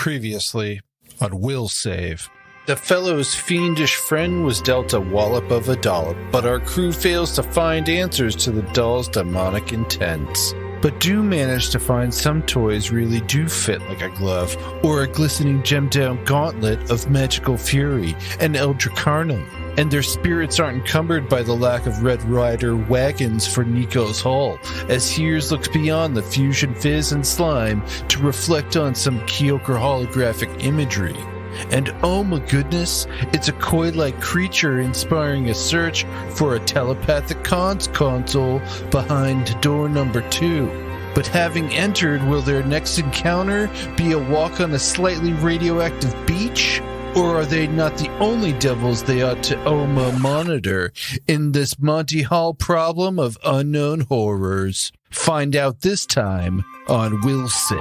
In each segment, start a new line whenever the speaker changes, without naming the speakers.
Previously on Will Save. The fellow's fiendish friend was dealt a wallop of a dollop, but our crew fails to find answers to the doll's demonic intents. But do manage to find some toys really do fit like a glove, or a glistening gemmed-down gauntlet of magical fury and eldritch carnum, and their spirits aren't encumbered by the lack of Red Rider wagons for Nico's hull, as Heerz looks beyond the fusion fizz and slime to reflect on some Kyogre holographic imagery. And oh my goodness, it's a koi-like creature inspiring a search for a telepathic console behind door number 2. But having entered, will their next encounter be a walk on a slightly radioactive beach? Or are they not the only devils they ought to monitor in this Monty Hall problem of unknown horrors? Find out this time on Will Save.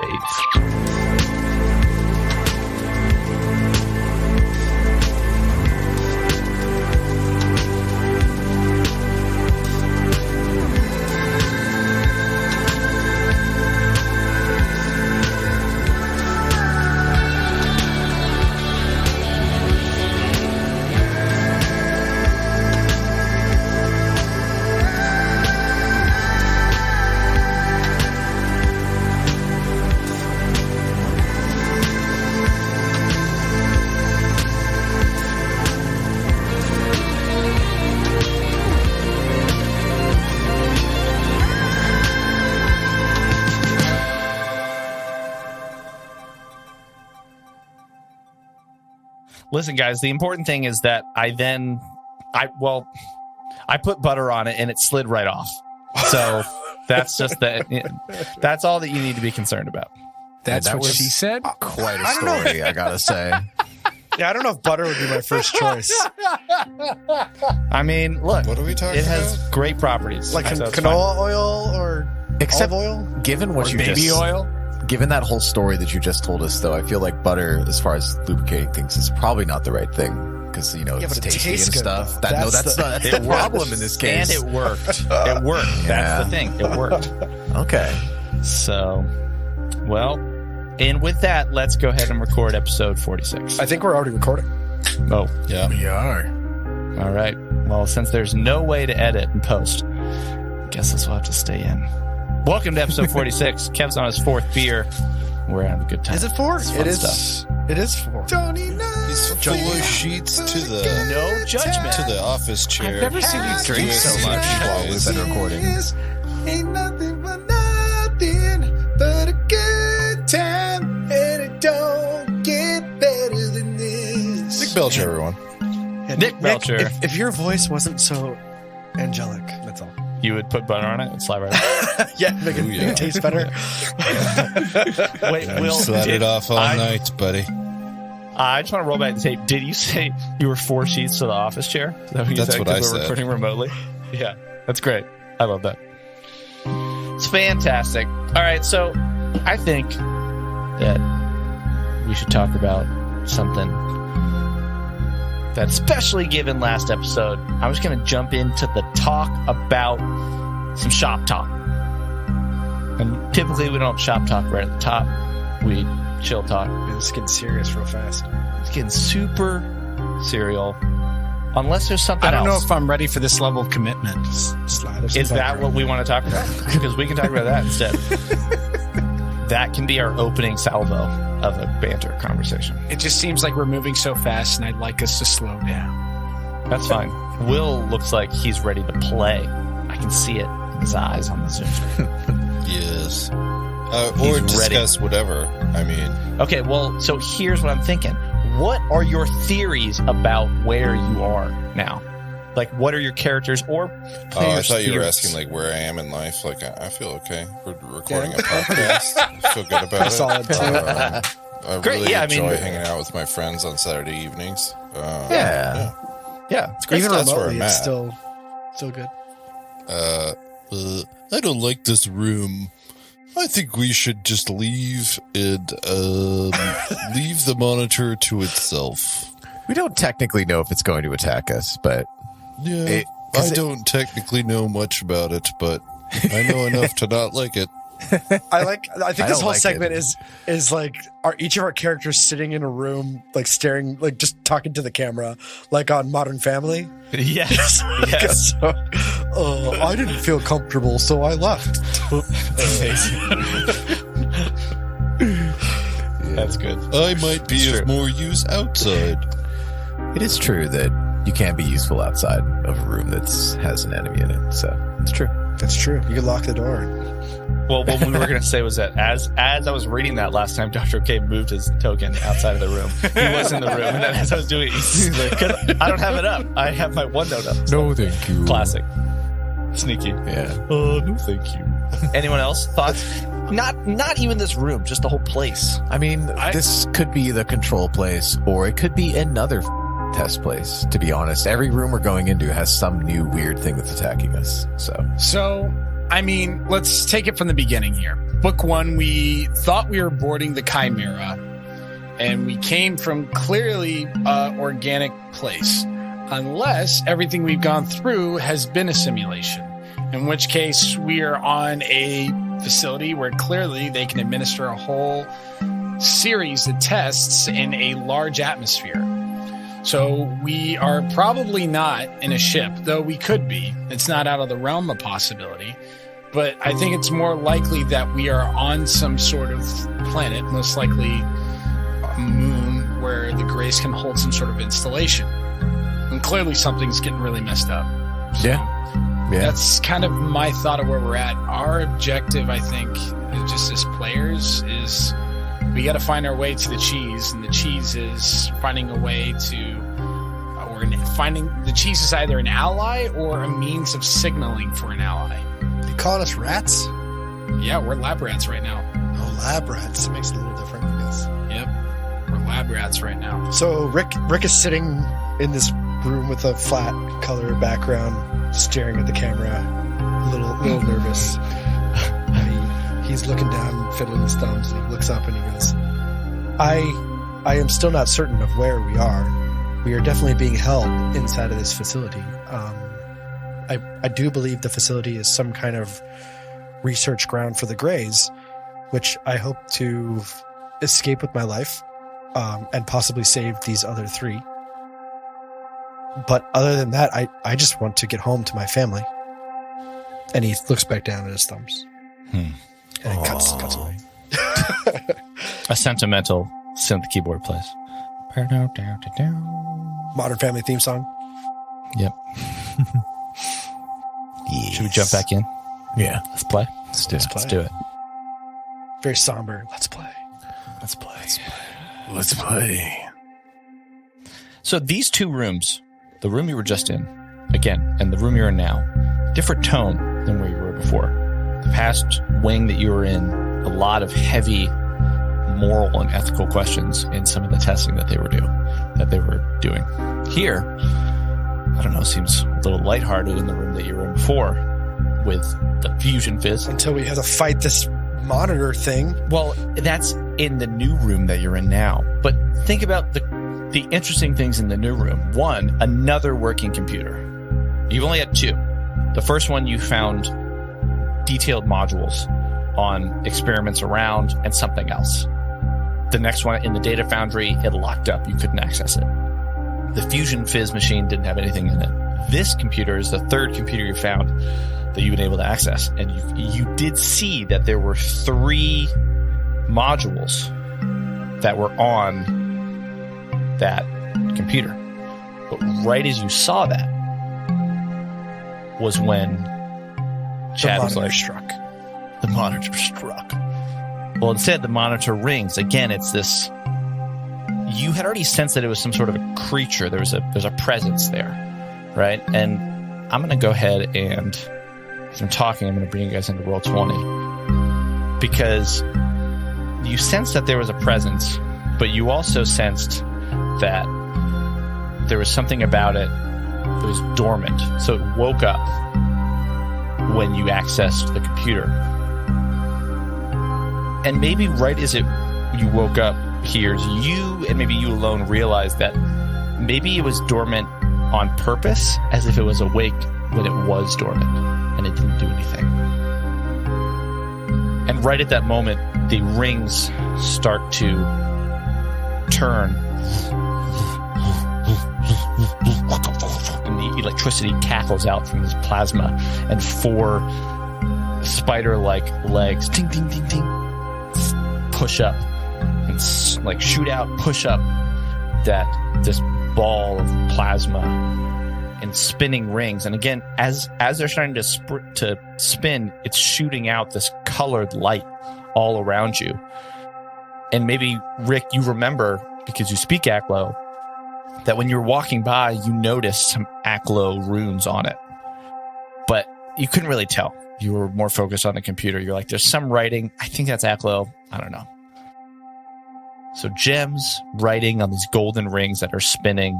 Listen, guys, the important thing is that I put butter on it and it slid right off. So that's just that's all that you need to be concerned about.
That's what she said?
Quite a story, I gotta say.
Yeah, I don't know if butter would be my first choice.
I mean, look,
what are we talking
it has
about?
great properties.
Like canola oil or
except
olive oil?
Given what you
baby oil?
Given that whole story that you just told us, though, I feel like butter, as far as lubricating things, is probably not the right thing. Because, it's tasty and
good,
stuff.
That's
the problem in this case.
And it worked. It worked. That's the thing. It worked.
Okay.
So, well, and with that, let's go ahead and record episode 46.
I think we're already recording.
Oh.
Yeah.
We are.
All right. Well, since there's no way to edit and post, I guess this will have to stay in. Welcome to episode 46. Kev's on his 4th beer. We're having a good time.
Is it 4?
It is.
It is 4.
He's full of sheets to the
No judgment.
to the office chair.
I've never seen you drink so much while we've been recording.
Ain't nothing but nothing but a good time, and it don't get better than this.
Nick Belcher, everyone.
Yeah,
Nick Belcher.
If your voice wasn't so angelic, that's all.
You would put butter on it and slide right off.
Yeah, make it taste better.
Wait, Will,
Slide it off all night, buddy.
I just want to roll back the tape. Did you say you were 4 sheets to the office chair? Is that what you
That's
said?
what I
Because we're
said.
recording remotely? Yeah, that's great. I love that. It's fantastic. All right, so I think that we should talk about something that, especially given last episode, I was going to jump into the talk about some shop talk. And typically we don't shop talk right at the top. We chill talk.
It's getting serious real fast.
It's getting super serial. Unless there's something else.
I don't know if I'm ready for this level of commitment.
Is that what we want to talk about? Because we can talk about that instead. That can be our opening salvo of a banter conversation.
It just seems like we're moving so fast, and I'd like us to slow down.
That's fine. Will looks like he's ready to play. I can see it in his eyes on the Zoom screen.
Yes. Or discuss whatever. I mean.
Okay, well, so here's what I'm thinking. What are your theories about where you are now? Like, what are your characters or players'
I thought you were
theories?
asking, like, where I am in life. Like, I feel okay. We're recording a podcast. I feel good about it.
Solid, too.
I
Great,
really
yeah, I
enjoy
mean-
hanging out with my friends on Saturday evenings.
Yeah.
Yeah, it's great.
Even
That's where
remotely,
I'm
it's
at.
still good.
I don't like this room. I think we should just leave and leave the monitor to itself.
We don't technically know if it's going to attack us, but
Yeah, I don't technically know much about it, but I know enough to not like it.
I think this whole
like
segment is like are each of our characters sitting in a room, like staring, like just talking to the camera, like on Modern Family.
Yes. Yes.
I didn't feel comfortable, so I left.
That's good.
I might be of more use outside.
It is true that you can't be useful outside of a room that has an enemy in it. So it's true.
That's true. You can lock the door.
Well, what we were going to say was that as I was reading that last time, Dr. K moved his token outside of the room. He was in the room, and then as I was doing it, he's like, I don't have it up. I have my OneNote up.
No, thank you.
Classic. Sneaky.
Yeah.
No, thank you. Anyone else? Thoughts? Not even this room, just the whole place.
I mean, this could be the control place, or it could be another test place, to be honest. Every room we're going into has some new weird thing that's attacking us.
So, I mean, let's take it from the beginning here. Book 1, we thought we were boarding the Chimera, and we came from clearly an organic place, unless everything we've gone through has been a simulation, in which case we are on a facility where clearly they can administer a whole series of tests in a large atmosphere. So we are probably not in a ship, though we could be. It's not out of the realm of possibility. But I think it's more likely that we are on some sort of planet, most likely a moon, where the Grace can hold some sort of installation. And clearly something's getting really messed up.
Yeah.
That's kind of my thought of where we're at. Our objective, I think, just as players, is we got to find our way to the cheese, and the cheese is finding a way to, the cheese is either an ally or a means of signaling for an ally.
You calling us rats?
Yeah, we're lab rats right now.
Oh, lab rats. It makes it a little different, I guess.
Yep, we're lab rats right now.
So Rick is sitting in this room with a flat color background, staring at the camera, a little nervous. He's looking down, fiddling his thumbs, and he looks up and he goes, I am still not certain of where we are. We are definitely being held inside of this facility. I do believe the facility is some kind of research ground for the Greys, which I hope to escape with my life, and possibly save these other 3. But other than that, I just want to get home to my family. And he looks back down at his thumbs. And it cuts away.
A sentimental synth keyboard plays.
Modern Family theme song.
Yep.
Yes.
Should we jump back in?
Yeah.
Let's play.
Let's do it.
Very somber. Let's play.
Let's play.
So these 2 rooms, the room you were just in, again, and the room you're in now, different tone than where you were before. The past wing that you were in, a lot of heavy moral and ethical questions in some of the testing that they were doing. Here, I don't know, seems a little lighthearted in the room that you were in before with the fusion fizz.
Until we have to fight this monitor thing.
Well, that's in the new room that you're in now. But think about the interesting things in the new room. 1, another working computer. You've only had 2. The first one you found detailed modules on experiments around and something else. The next one in the data foundry, it locked up. You couldn't access it. The fusion fizz machine didn't have anything in it. This computer is the 3rd computer you found that you've been able to access. And you did see that there were 3 modules that were on that computer. But right as you saw that was when Chad was like, the monitor struck. Well, instead, the monitor rings. Again, it's this... You had already sensed that it was some sort of a creature. There's a presence there, right? And I'm going to go ahead and, as I'm talking, I'm going to bring you guys into Roll 20. Because you sensed that there was a presence, but you also sensed that there was something about it that was dormant. So it woke up when you accessed the computer. And maybe right as you woke up, Heerz, you and maybe you alone realized that maybe it was dormant on purpose, as if it was awake when it was dormant and it didn't do anything. And right at that moment, the rings start to turn. And the electricity cackles out from this plasma, and 4 spider-like legs, ting, ting, ting, ting, push up and shoot out, push up this ball of plasma in spinning rings. And again, as they're starting to spin, it's shooting out this colored light all around you. And maybe, Rick, you remember, because you speak Aklo, that when you were walking by, you noticed some Aklo runes on it. But you couldn't really tell. You were more focused on the computer. You're like, there's some writing. I think that's Aklo. I don't know. So gems writing on these golden rings that are spinning.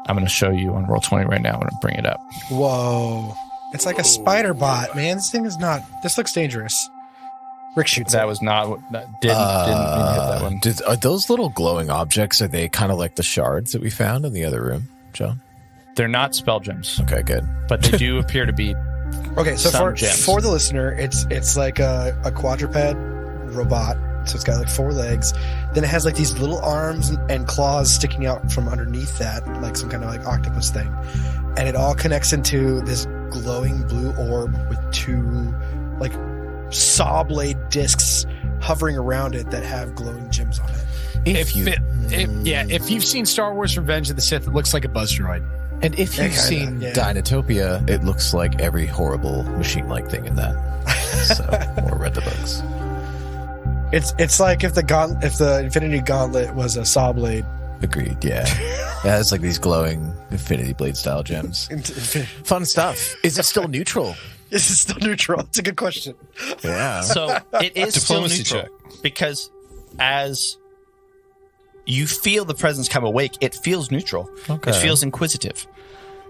I'm going to show you on Roll20 right now. I'm going to bring it up.
Whoa. It's like a spider bot, man. This thing is not... This looks dangerous. Rick shoots
That
it.
was not... Didn't mean to hit that one.
Are those little glowing objects, are they kind of like the shards that we found in the other room, John?
They're not spell gems,
Okay, good.
but they do appear to be...
Okay, so
some gems.
for the listener, it's like a quadruped robot. So it's got like 4 legs. Then it has like these little arms and claws sticking out from underneath that, like some kind of like octopus thing. And it all connects into this glowing blue orb with 2 like saw blade discs hovering around it that have glowing gems on it.
If you've seen Star Wars Revenge of the Sith, it looks like a buzz droid.
And if you've seen Dinotopia, it looks like every horrible machine-like thing in that. So, or read the books.
It's like if the Infinity Gauntlet was a saw blade.
Agreed, yeah. Yeah, it's like these glowing Infinity Blade style gems. Fun stuff. Is it still neutral?
Is it still neutral? It's a good question.
Yeah.
So it is still
Diplomacy
neutral.
check.
Because as you feel the presence come awake, it feels neutral.
Okay.
It feels inquisitive.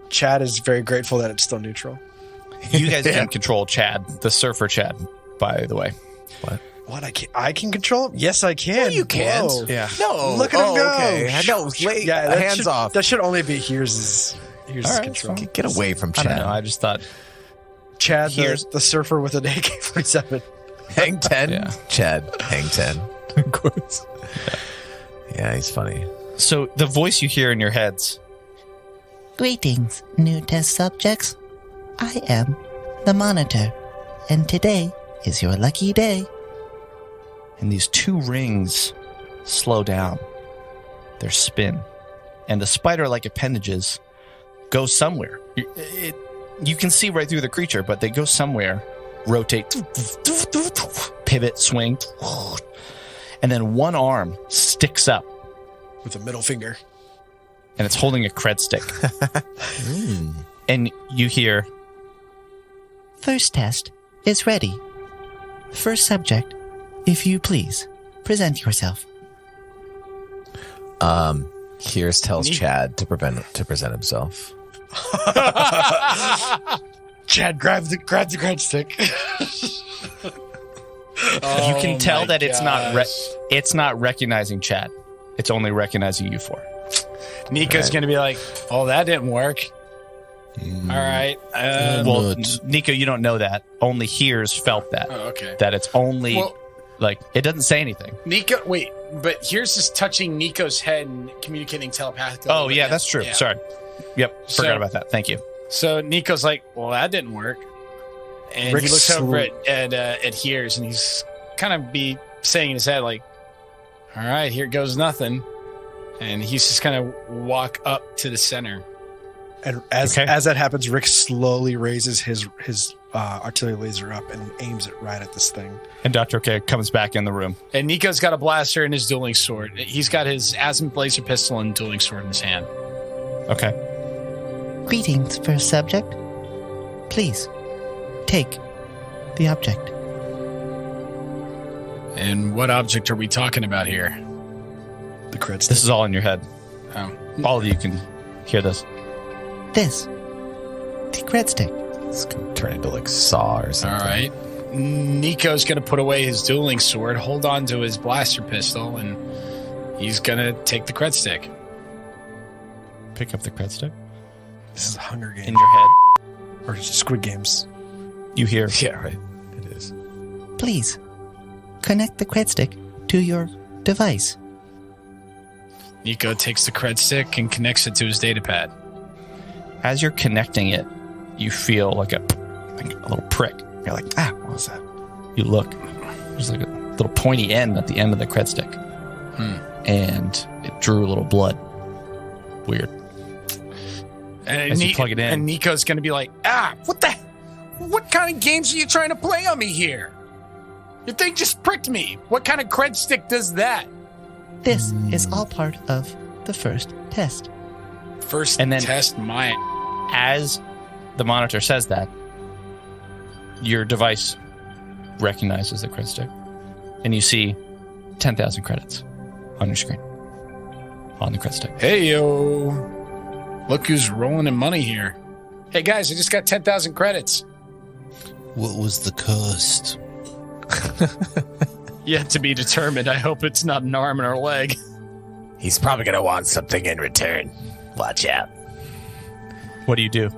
Chad is very grateful that it's still neutral.
You guys can control Chad, the surfer Chad, by the way.
What I can control? Yes, I can.
No, you can't.
Whoa.
Yeah.
No.
Look at him go.
Okay. No, wait.
Yeah, that
hands
should,
off.
That should only be Heer's
right,
control.
Get away from
I
Chad.
don't know. I just thought
Chad,
Heer's-
the surfer with an AK-47.
Hang 10.
Yeah.
Chad, hang 10. Of course. Yeah, he's funny.
so. The voice you hear in your heads.
Greetings, new test subjects. I am the Monitor, and today is your lucky day.
And these 2 rings slow down their spin, and the spider-like appendages go somewhere. You can see right through the creature, but they go somewhere, rotate, pivot, swing, and then one arm sticks up,
With a middle finger.
and it's holding a cred stick. And you hear,
First test is ready. First subject, if you please, present yourself.
Heerz tells Chad to present himself.
Chad grabs the cred stick.
you can tell that it's not recognizing Chad. It's only recognizing you 4.
Nico's going to be like, oh, that didn't work. All right.
Well, Nico, you don't know that. Only Heerz felt that.
Oh, okay.
That it's only,
Well-
it doesn't say anything.
Nico, wait, but here's just touching Nico's head and communicating telepathically.
Oh,
with
yeah,
him.
that's true.
Yeah.
Sorry. Yep,
So-
forgot about that. Thank you.
So Nico's like, well, that didn't work. And
Rick
he looks over at Heerz, and he's kind of saying in his head, like, all right, here goes nothing. And he's just going to walk up to the center.
And as that happens, Rick slowly raises his artillery laser up and aims it right at this thing.
And Dr. K comes back in the room.
And Nico's got a blaster and his dueling sword. He's got his azimuth laser pistol and dueling sword in his hand.
Okay.
Greetings, first subject. Please, take the object.
And what object are we talking about here?
The cred stick.
This is all in your head.
Oh.
All of you can hear this.
This, the cred stick.
It's going to turn into like Saw or
All
something.
right. Nico's going to put away his dueling sword, hold on to his blaster pistol, and he's going to take the cred stick.
Pick up the cred stick.
This is Hunger Games
In your head,
or Squid Games.
you hear,
Yeah, right. It is.
please connect the cred stick to your device.
Nico takes the cred stick and connects it to his datapad.
As you're connecting it, you feel like a little prick. You're like, what was that? You look. There's like a little pointy end at the end of the cred stick. And it drew a little blood. Weird.
And
As you plug it in.
And Nico's going to be like, what kind of games are you trying to play on me here? Your thing just pricked me. What kind of cred stick does that?
This is all part of the first test.
First
And then-
test my...
As the monitor says that, your device recognizes the cred stick. And you see 10,000 credits on your screen. On the cred stick.
Hey, yo. Look who's rolling in money here. Hey, guys, I just got 10,000 credits.
What was the cost?
Yet to be determined. I hope it's not an arm and a leg.
He's probably going to want something in return. Watch out.
What do you do?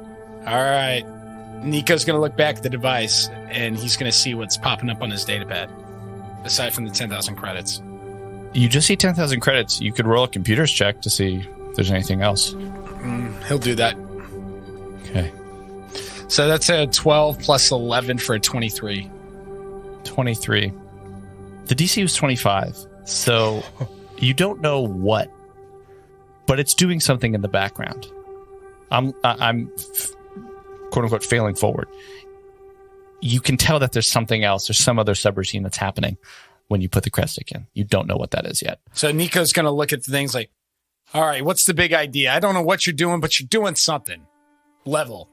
All right. Nico's going to look back at the device, and he's going to see what's popping up on his datapad, aside from the 10,000 credits.
You just see 10,000 credits. You could roll a computer's check to see if there's anything else.
He'll do that.
Okay.
So that's a 12 plus 11 for a 23.
23. The DC was 25. So you don't know what, but it's doing something in the background. I'm quote unquote failing forward. You can tell that there's something else. There's some other subroutine that's happening when you put the cred stick in. You don't know what that is yet.
So Nico's going to look at the things like, all right, what's the big idea? I don't know what you're doing, but you're doing something. Level.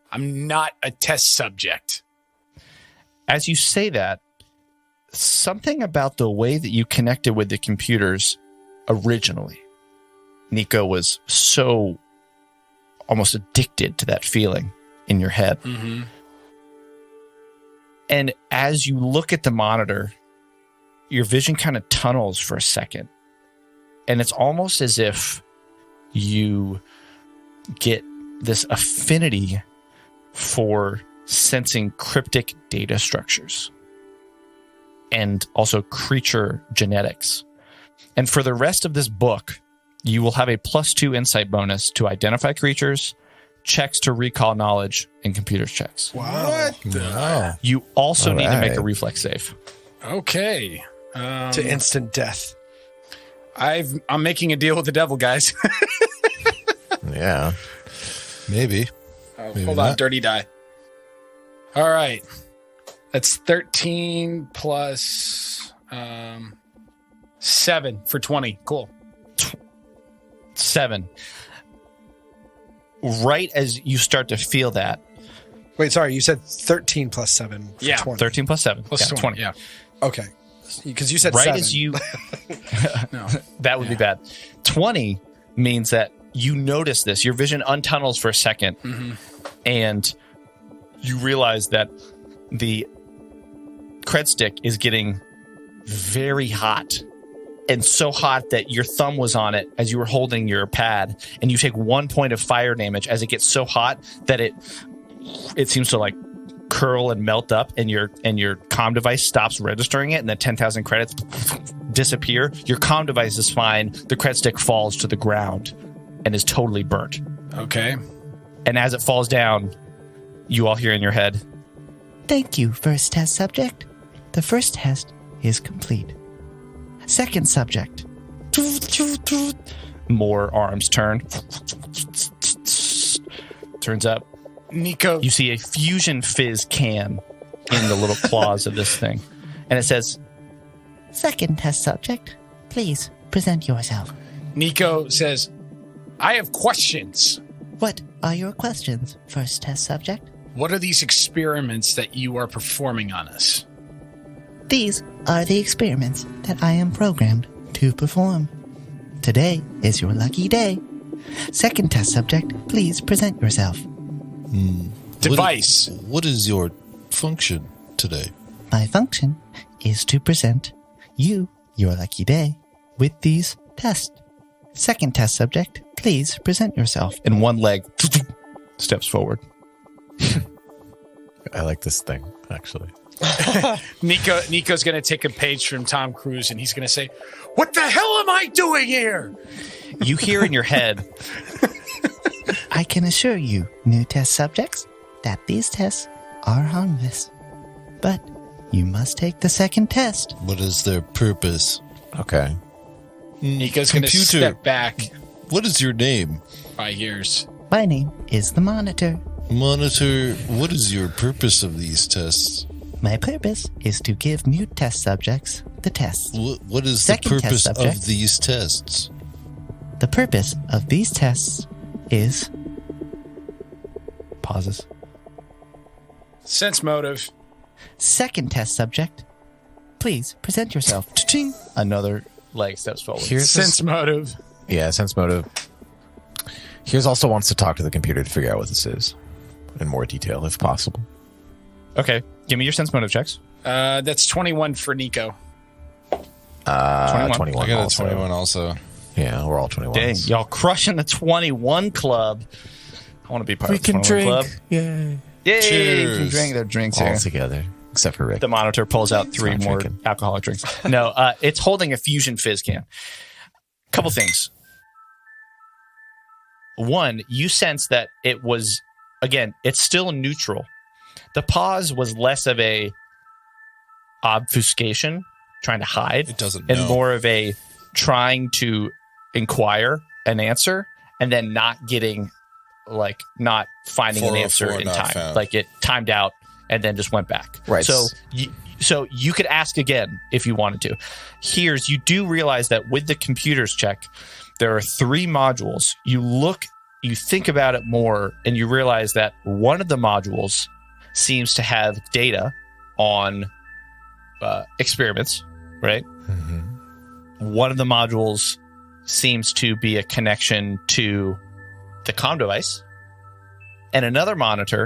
I'm not a test subject.
As you say that, something about the way that you connected with the computers originally, Nico was so almost addicted to that feeling in your head.
Mm-hmm.
And as you look at the monitor, your vision kind of tunnels for a second. And it's almost as if you get this affinity for sensing cryptic data structures and also creature genetics. And for the rest of this book, you will have a +2 insight bonus to identify creatures, checks to recall knowledge, and computer checks.
Wow.
Wow.
You also need to make a
right.
reflex save.
Okay.
To instant death.
I'm making a deal with the devil, guys.
Yeah.
Maybe. Maybe
Hold on,
not.
dirty die. All right. That's 13 plus 7 for 20. Cool.
7. Right as you start to feel that,
Wait, sorry, you said 13 plus 7 for
Yeah,
20.
13 plus 7.
Plus 20. Yeah.
Okay. Because you said
Right
7.
as you...
No.
That would be bad. 20 means that you notice this. Your vision untunnels for a second, and you realize that the cred stick is getting very hot, and so hot that your thumb was on it as you were holding your pad, and you take 1 point of fire damage as it gets so hot that it seems to like curl and melt up, and your comm device stops registering it, and the 10,000 credits disappear. Your comm device is fine. The cred stick falls to the ground and is totally burnt.
Okay.
And as it falls down, you all hear in your head,
Thank you, first test subject. The first test is complete. Second subject.
more arms turn. Turns up.
Nico.
You see a fusion fizz can in the little claws of this thing. And it says,
Second test subject. Please present yourself.
Nico says, I have questions.
What are your questions, first test subject?
What are these experiments that you are performing on us?
These are the experiments that I am programmed to perform. Today is your lucky day. Second test subject, please present yourself.
Device.
What is your function today?
My function is to present you, your lucky day, with these tests. Second test subject, please present yourself.
and one leg steps forward.
I like this thing, actually.
Nico's going to take a page from Tom Cruise and he's going to say, "What the hell am I doing here?"
You hear in your head,
I can assure you, new test subjects, that these tests are harmless. But you must take the second test.
What is their purpose?
Okay.
Nico's going to step back
What is your name?
by Heerz.
My name is the Monitor.
Monitor, what is your purpose of these tests?
My purpose is to give mute test subjects the tests.
What is
Second
the
test
purpose
subject.
of these tests?
The purpose of these tests is...
pauses.
Sense motive.
Second test subject, please present yourself. Cha-ching.
Another leg steps forward.
Here's
Sense motive.
Yeah, sense motive. Here's also wants to talk to the computer to figure out what this is in more detail, if possible.
Okay, give me your sense motive checks.
That's 21 for Nico.
21
I got
also.
a 21 also.
Yeah, we're all 21.
Dang, y'all crushing the 21 club. I want to be part of the 21 club.
Yay.
Yay!
Cheers.
You can drink their drinks
All
here.
together, except for Rick.
The Monitor pulls out 3
not
more
drinking.
alcoholic drinks. No, it's holding a Fusion Fizz can. Couple things. One, you sense that it was, again, it's still neutral. The pause was less of a obfuscation, trying to hide,
It doesn't
and
know.
more of a trying to inquire an answer and then not getting, like, not finding an
404
answer in
not
time.
found.
Like, it timed out and then just went back.
Right.
So you could ask again if you wanted to. Here's, you do realize that with the computers check, there are 3 modules. You think about it more, and you realize that one of the modules seems to have data on experiments, right?
Mm-hmm.
One of the modules seems to be a connection to the comm device, and another module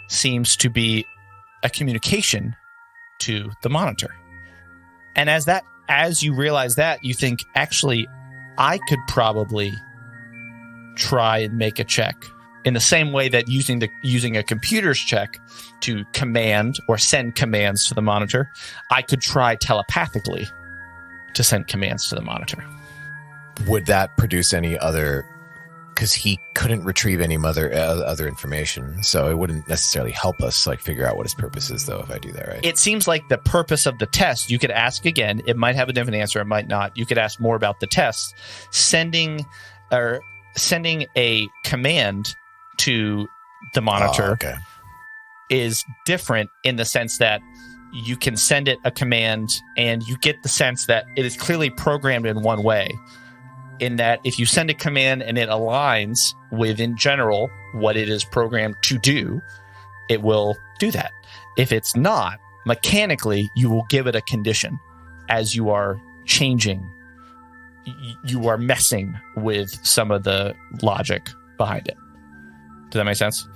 seems to be a communication to the Monitor. And as you realize that, you think, actually, I could probably try and make a check in the same way that using a computer's check to command or send commands to the Monitor, I could try telepathically to send commands to the Monitor.
Would that produce any other... Because he couldn't retrieve any other information, so it wouldn't necessarily help us figure out what his purpose is, though, if I do that, right?
It seems like the purpose of the test, you could ask again, it might have a different answer, it might not. You could ask more about the test. Sending a command to the Monitor
okay.
is different in the sense that you can send it a command and you get the sense that it is clearly programmed in one way. In that if you send a command and it aligns with, in general, what it is programmed to do, it will do that. If it's not, mechanically, you will give it a condition as you are changing. You are messing with some of the logic behind it. Does that make sense?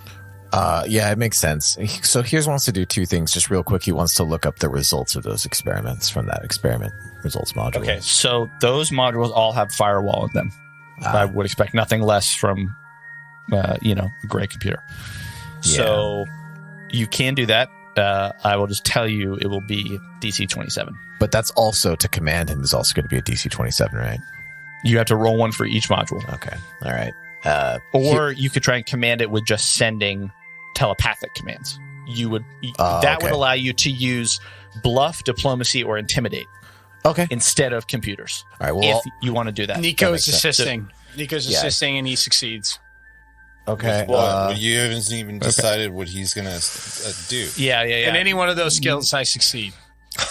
Yeah, it makes sense. So Heerz wants to do 2 things just real quick. He wants to look up the results of those experiments from that experiment results module.
Okay, so those modules all have firewall in them. I would expect nothing less from, a great computer. So you can do that. I will just tell you it will be DC 27.
But that's also to command him is also going to be a DC 27, right?
You have to roll one for each module.
Okay. All right.
Or you could try and command it with just sending telepathic commands. Would allow you to use bluff, diplomacy, or intimidate
Okay.
instead of computers.
All right. Well,
If you want to do that.
Nico's
makes sense.
assisting. Nico's
Yeah.
assisting and he succeeds.
okay.
Well, you haven't even decided what he's going to do.
Yeah.
In any one of those skills, I succeed.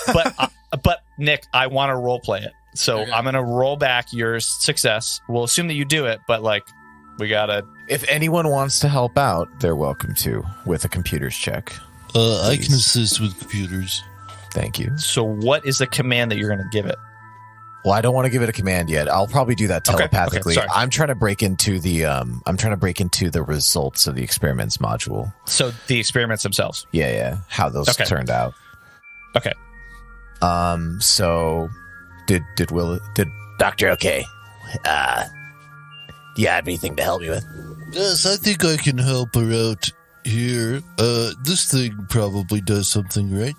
But Nick, I want to role play it. So
Okay.
I'm going to roll back your success. We'll assume that you do it, but we got to...
If anyone wants to help out, they're welcome to with a computer's check.
I can assist with computers.
Thank you.
So what is the command that you're going to give it?
Well, I don't want to give it a command yet. I'll probably do that
Okay,
telepathically.
sorry.
I'm trying to break into the results of the experiments module.
So the experiments themselves.
Yeah. How those
Okay.
turned out.
Okay.
So did Dr. Okay? Do you have anything to help me with?
Yes, I think I can help her out. Here, this thing probably does something, right?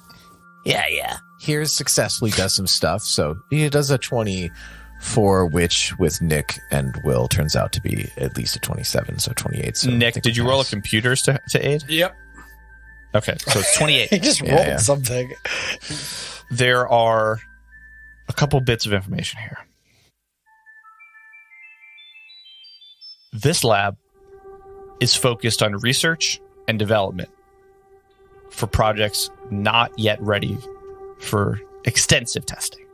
Yeah. Heerz successfully does some stuff. So he does a 24, which with Nick and Will turns out to be at least a 27, so 28. So
Nick, did you roll a computers to aid?
Yep.
Okay, so it's 28.
He just rolled something.
There are a couple bits of information here. This lab is focused on research and development for projects not yet ready for extensive testing.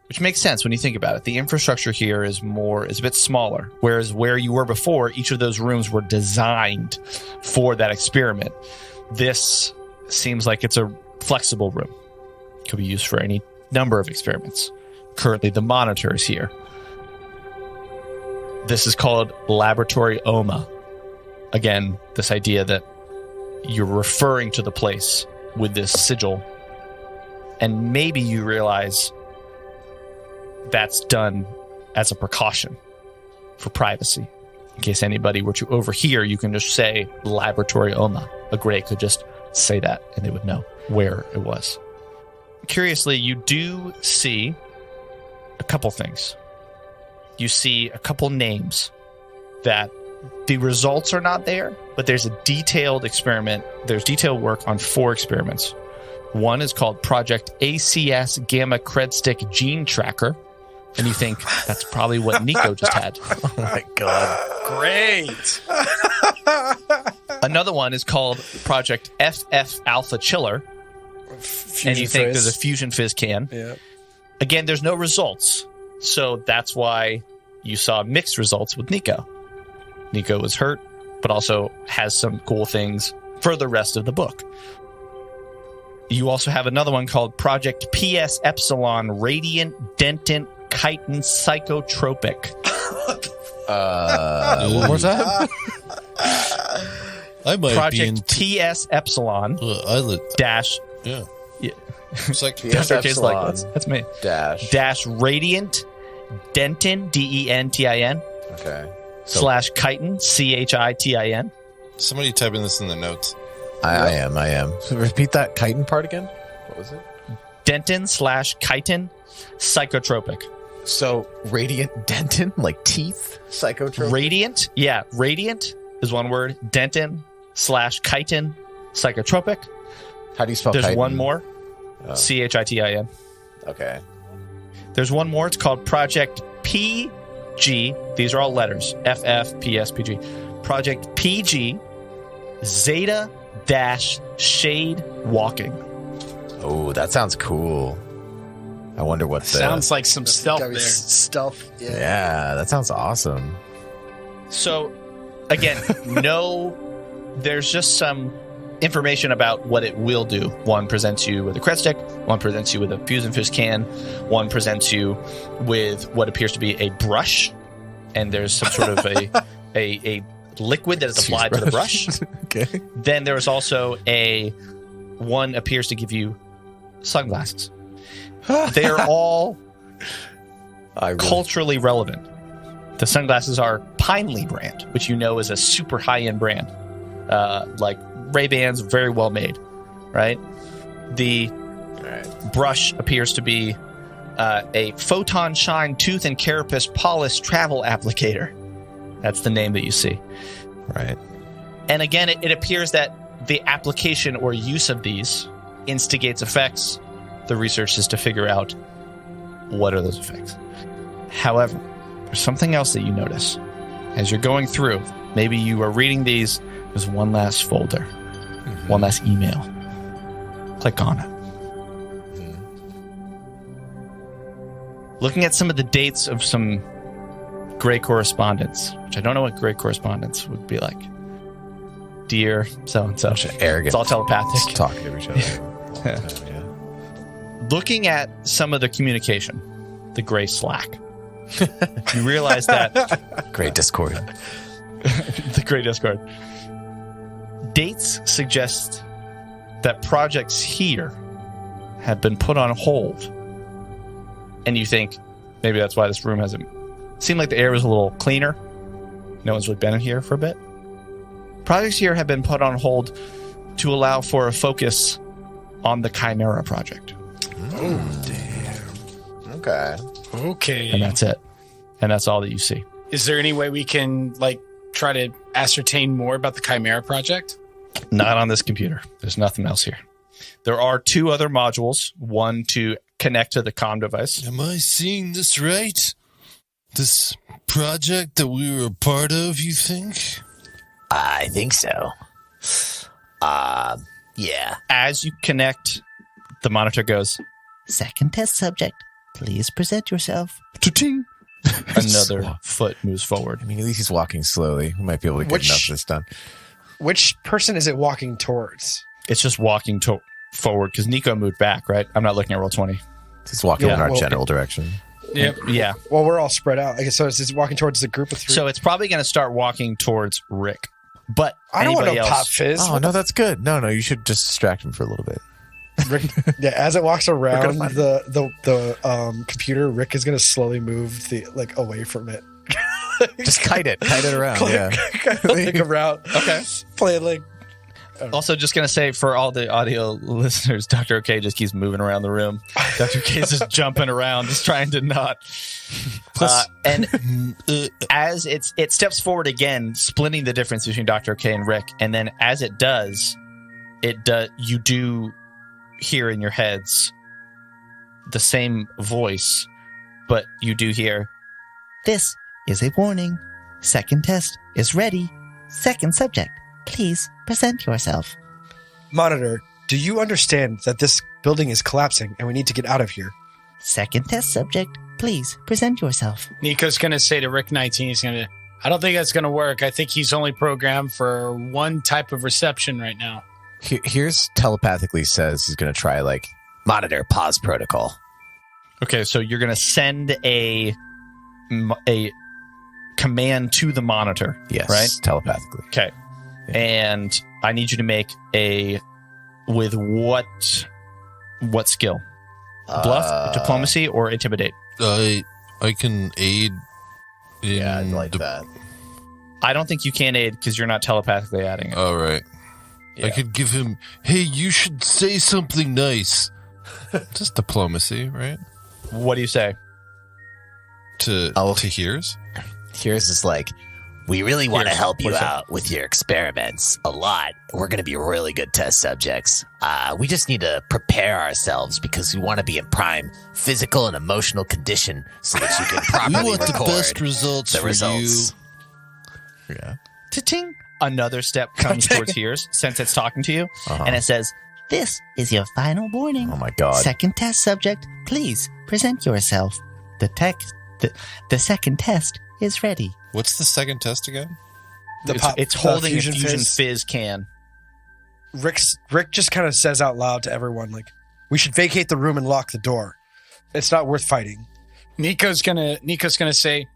Which makes sense when you think about it. The infrastructure here is a bit smaller, whereas where you were before, each of those rooms were designed for that experiment. This seems like it's a flexible room. It could be used for any number of experiments. Currently, the monitor is here. This is called Laboratory OMA. Again, this idea that you're referring to the place with this sigil, and maybe you realize that's done as a precaution for privacy. In case anybody were to overhear, you can just say Laboratory OMA. A Grey could just say that and they would know where it was. Curiously, you do see a couple things. You see a couple names that the results are not there, but there's a detailed experiment. There's detailed work on 4 experiments. One is called Project ACS Gamma Credstick Gene Tracker. And you think that's probably what Nico just had.
Oh my God.
Great.
Another one is called Project FF Alpha Chiller. And you think there's a Fusion Fizz can.
Yeah.
Again, there's no results. So that's why you saw mixed results with Nico. Nico was hurt, but also has some cool things for the rest of the book. You also have another one called Project PS Epsilon Radiant Dentin Chitin Psychotropic.
One more time?
I might
Project
be in
PS Epsilon
eyelid.
dash.
Yeah.
Yeah.
It's like
That's our case like that's me.
Dash.
Radiant Dentin DENTIN
Okay.
slash chitin CHITIN.
somebody typing this in the notes.
I am. So repeat that chitin part again. What was it?
Dentin slash chitin psychotropic.
So radiant dentin, like teeth, psychotropic.
Radiant, yeah, radiant is one word. Dentin slash chitin psychotropic.
How do you spell
There's
chitin?
one more.
Oh.
CHITIN.
Okay.
There's one more. It's called Project PG. These are all letters. FF, PS, PG. Project PG Zeta dash Shade Walking.
Oh, that sounds cool. I wonder what the...
Sounds like some stealth
Gotta be
there.
Stealth.
Yeah, that sounds awesome.
So, again, there's just some information about what it will do. One presents you with a cred stick, one presents you with a Fusion Fizz can, one presents you with what appears to be a brush, and there's some sort of a liquid that is applied to the brush.
Okay.
Then there is also one appears to give you sunglasses. They are all culturally relevant. The sunglasses are Pinely brand, which you know is a super high-end brand. Like Ray-Bans, very well made, right? The brush appears to be a Photon Shine Tooth and Carapace Polish Travel Applicator. That's the name that you see.
Right.
And again, it appears that the application or use of these instigates effects. The research is to figure out what are those effects. However, there's something else that you notice. As you're going through, maybe you are reading these, there's one last folder, one last email. Click on it. Looking at some of the dates of some Grey correspondence, which I don't know what Grey correspondence would be like. Dear so-and-so.
Arrogant.
It's all telepathic.
Talking to each other.
Yeah. Looking at some of the communication, the Grey Slack, you realize that...
Great Discord.
The Grey Discord. Dates suggest that projects here have been put on hold. And you think, maybe that's why this room hasn't... Seemed like the air was a little cleaner. No one's really been in here for a bit. Projects here have been put on hold to allow for a focus on the Chimera project.
Okay.
And that's it. And that's all that you see.
Is there any way we can try to ascertain more about the Chimera project?
Not on this computer. There's nothing else here. There are 2 other modules, one to connect to the comm device.
Am I seeing this right? This project that we were a part of, you think?
I think so. Yeah.
As you connect, the monitor goes,
Second test subject, please present yourself.
"Cha-ting." Another foot moves forward.
I mean, at least he's walking slowly. We might be able to get enough of this done.
Which person is it walking towards?
It's just walking forward because Nico moved back, right? I'm not looking at Roll20.
He's walking in our
well,
general direction.
Yep.
Yeah.
Well, we're all spread out. I guess so. It's walking towards the group of 3.
So it's probably going to start walking towards Rick. But
I don't want
anybody
no
else,
pop fizz.
Oh, no, that's good. No, you should just distract him for a little bit.
Rick, yeah, as it walks around the computer, Rick is going to slowly move away from it.
Just kite it around. Yeah.
around.
Okay.
Play
Also, just going to say for all the audio listeners, Dr. OK just keeps moving around the room. Dr. K is just jumping around, just trying to not. And as it steps forward again, splitting the difference between Dr. K and Rick. And then as it does, you do hear in your heads the same voice, but you do hear,
This is a warning. Second test is ready. Second subject, please present yourself.
Monitor, do you understand that this building is collapsing and we need to get out of here?
Second test subject, please present yourself.
Nico's going to say to Rick 19, I don't think that's going to work. I think he's only programmed for one type of reception right now.
Here's telepathically says he's going to try monitor pause protocol.
okay, so you're going to send a command to the monitor.
Yes,
right?
Telepathically.
Okay.
Yeah.
And I need you to make with what skill? Bluff, diplomacy, or intimidate?
I can aid in
that.
I don't think you can aid because you're not telepathically adding it.
All right.
Yeah.
I could give him, hey, you should say something nice. Just diplomacy, right?
What do you say?
To Heerz?
Heerz is we really want to help you out with your experiments a lot. We're going to be really good test subjects. We just need to prepare ourselves because we want to be in prime physical and emotional condition so that you can properly
We want the
record
best results
the
for
results.
you.
Yeah.
Ta-ting! Another step comes towards Heerz since it's talking to you, and it says,
This is your final warning.
Oh my God.
Second test subject, please present yourself. The second test is ready.
What's the second test again?
it's holding a fusion fizz can.
Rick just kind of says out loud to everyone, we should vacate the room and lock the door. It's not worth fighting.
Nico's gonna say,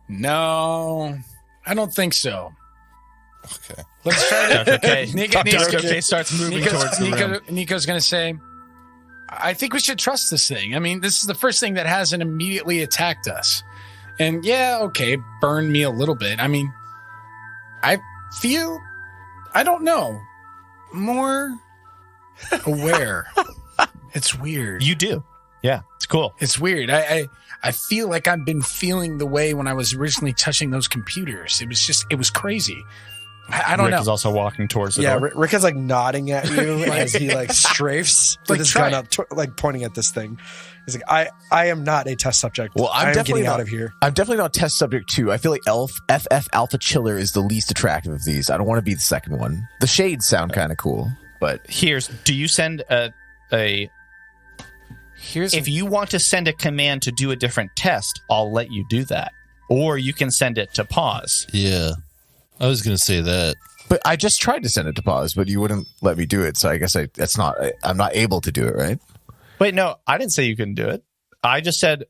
no, I don't think so.
Okay.
Let's try to.
Dr. K.
Dr.
K starts moving towards the room.
Nico's gonna say, I think we should trust this thing. I mean, this is the first thing that hasn't immediately attacked us. And yeah, okay, burned me a little bit. I mean, I feel, I don't know, more aware. It's weird.
You do. Yeah, it's cool.
It's weird. I feel like I've been feeling the way when I was originally touching those computers. It was crazy. I don't
Rick
know.
is also walking towards the door.
Rick is nodding at you as he strafes with his gun up, pointing at this thing. He's I am not a test subject.
Well, I'm definitely
getting out of here.
I'm definitely not test subject 2. I feel like FF Alpha Chiller is the least attractive of these. I don't want to be the second one. The shades sound kind of cool, but
Do you send if you want to send a command to do a different test, I'll let you do that. Or you can send it to pause.
Yeah. I was going to say that.
But I just tried to send it to pause, but you wouldn't let me do it. So I guess I'm not able to do it, right?
Wait, no, I didn't say you couldn't do it. I just said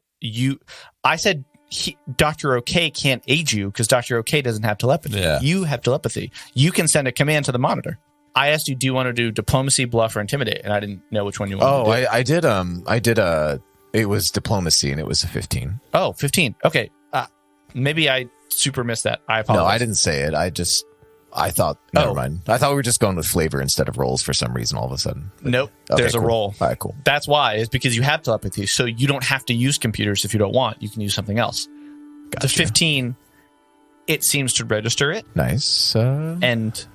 Dr. OK can't aid you because Dr. OK doesn't have telepathy.
Yeah.
You have telepathy. You can send a command to the monitor. I asked you, do you want to do diplomacy, bluff, or intimidate? And I didn't know which one you wanted to do.
I did it was diplomacy and it was a 15.
Oh, 15. Okay. Maybe I super missed that. I apologize.
No, I didn't say it. I just
Never mind. I thought we were just going with flavor instead of rolls for some reason all of a sudden.
Nope.
Okay,
there's
cool.
a roll.
All right, cool.
That's why. It's because you have telepathy, so you don't have to use computers if you don't want. You can use something else.
Gotcha.
The 15, it seems to register it.
Nice.
And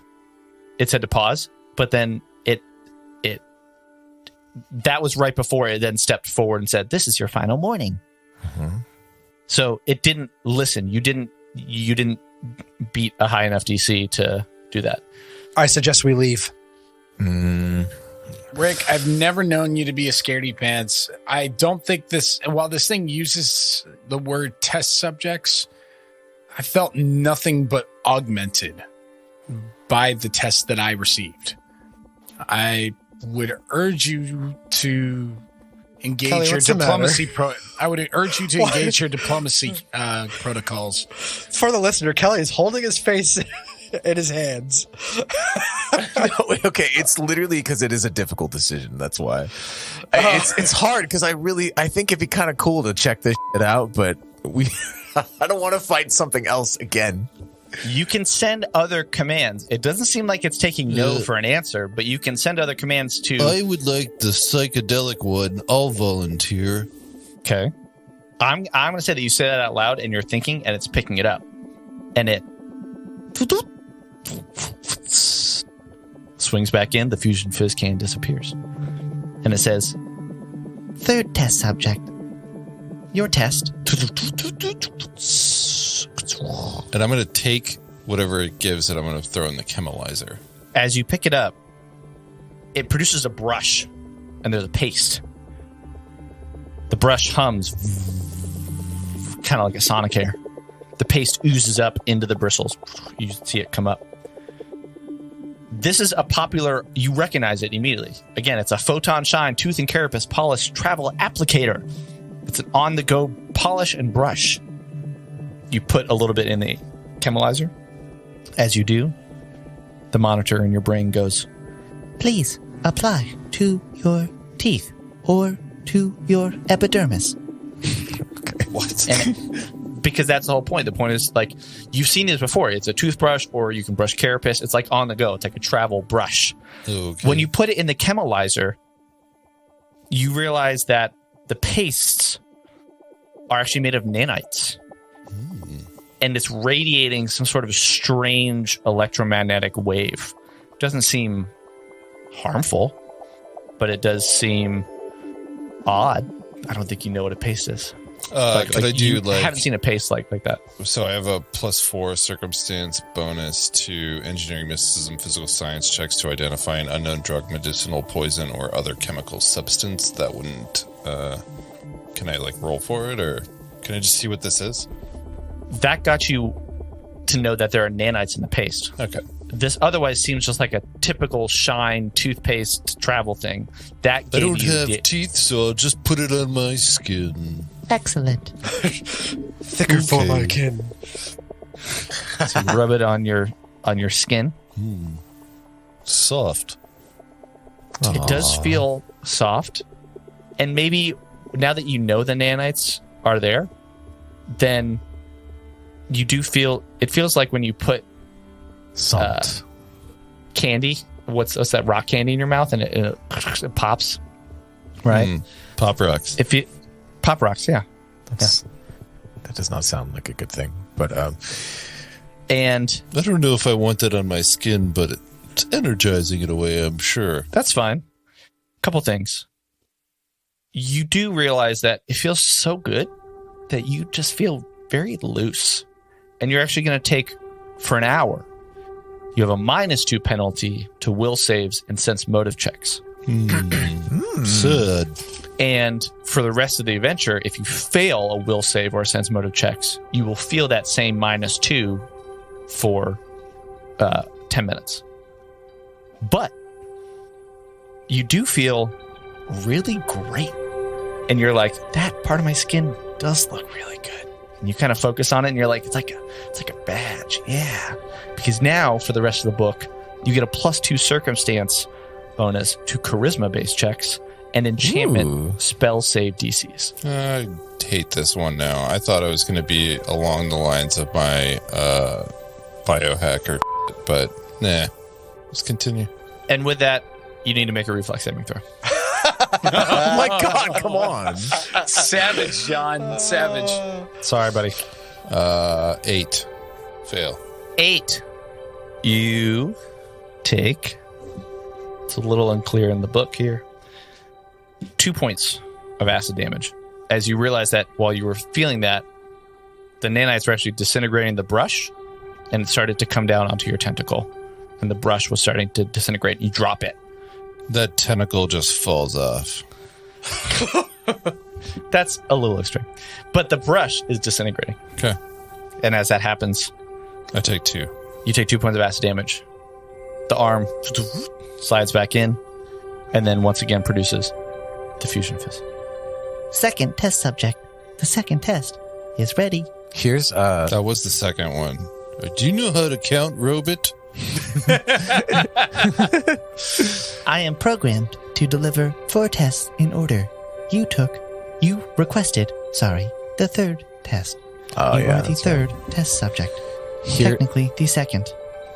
it said to pause, but then that was right before it then stepped forward and said, "This is your final warning."
Mm-hmm.
So it didn't listen. You didn't beat a high enough DC to do that.
I suggest we leave.
Rick, I've never known you to be a scaredy pants. I don't think while this thing uses the word test subjects, I felt nothing but augmented by the test that I received. I would urge you to engage
Kelly,
your
what's the
diplomacy I would urge you to engage your diplomacy protocols.
For the listener, Kelly is holding his face in his hands.
Okay, it's literally because it is a difficult decision. That's why. It's hard because I think it'd be kind of cool to check this shit out, but I don't want to fight something else again.
You can send other commands. It doesn't seem like it's taking no for an answer, but you can send other commands to...
I would like the psychedelic one. I'll volunteer.
Okay. I'm going to say that you say that out loud and you're thinking and it's picking it up. And it swings back in. The fusion fizz can disappears. And it says,
Third test subject. Your test.
And I'm going to take whatever it gives and I'm going to throw in the chemilizer.
as you pick it up, it produces a brush, and there's a paste. The brush hums, kind of like a sonic hair. The paste oozes up into the bristles. You see it come up. This is a popular, you recognize it immediately. Again, it's a Photon Shine Tooth and Carapace Polish Travel Applicator. It's an on-the-go polish and brush. You put a little bit in the chemilizer. As you do, the monitor in your brain goes,
Please apply to your teeth or to your epidermis.
What?
and because that's the whole point. The point is, like, you've seen this before. It's a toothbrush, or you can brush carapace. It's like on the go. It's like a travel brush.
Okay.
When you put it in the chemilizer, you realize that the pastes are actually made of nanites. And it's radiating some sort of strange electromagnetic wave. It doesn't seem harmful, but it does seem odd. I don't think you know what a paste is.
Could I do
you
like?
haven't seen a paste like that.
So I have a +4 circumstance bonus to engineering, mysticism, physical science checks to identify an unknown drug, medicinal, poison, or other chemical substance that wouldn't. Can I like roll for it, or can I just see what this is?
That got you to know that there are nanites in the paste.
Okay.
This otherwise seems just like a typical Shine toothpaste travel thing. That
I
gave
don't
you
have teeth, so I'll just put it on my skin.
Excellent.
Thicker for my kin.
So you rub it on your skin.
Soft.
It does feel soft. And maybe now that you know the nanites are there, then you do feel, it feels like when you put
Salt.
candy, what's that rock candy in your mouth, and it pops, right?
Pop rocks.
If you pop rocks, yeah.
That does not sound like a good thing. But
And
I don't know if I want that on my skin, but it's energizing in a way, I'm sure.
that's fine. Couple things. You do realize that it feels so good that you just feel very loose. And you're actually going to take, for an hour, you have a -2 penalty to will saves and sense motive checks.
Sad.
And for the rest of the adventure, if you fail a will save or a sense motive checks, you will feel that same -2 for 10 minutes. But you do feel really great. And you're like, that part of my skin does look really good. And you kind of focus on it, and you're like, it's like a badge. Yeah. Because now, for the rest of the book, you get a +2 circumstance bonus to charisma-based checks and enchantment spell save DCs.
I hate this one now. I thought it was going to be along the lines of my biohacker but nah. Let's continue.
And with that, you need to make a reflex saving throw.
Oh my God, come on.
Savage, John. Savage.
Sorry, buddy.
8. Fail.
8. You take, it's a little unclear in the book here, 2 points of acid damage. As you realize that while you were feeling that, the nanites were actually disintegrating the brush, and it started to come down onto your tentacle. And the brush was starting to disintegrate. You drop it.
That tentacle just falls off.
That's a little extreme. But the brush is disintegrating.
Okay.
And as that happens,
I take 2.
you take 2 points of acid damage. The arm slides back in, and then once again produces the fusion fist.
Second test subject. The second test is ready.
Here's
That was the second one. Do you know how to count, Robot?
I am programmed to deliver 4 tests in order. You requested, the third test.
Oh,
you
yeah,
are the
that's
third test subject.
Here-
Technically, the second.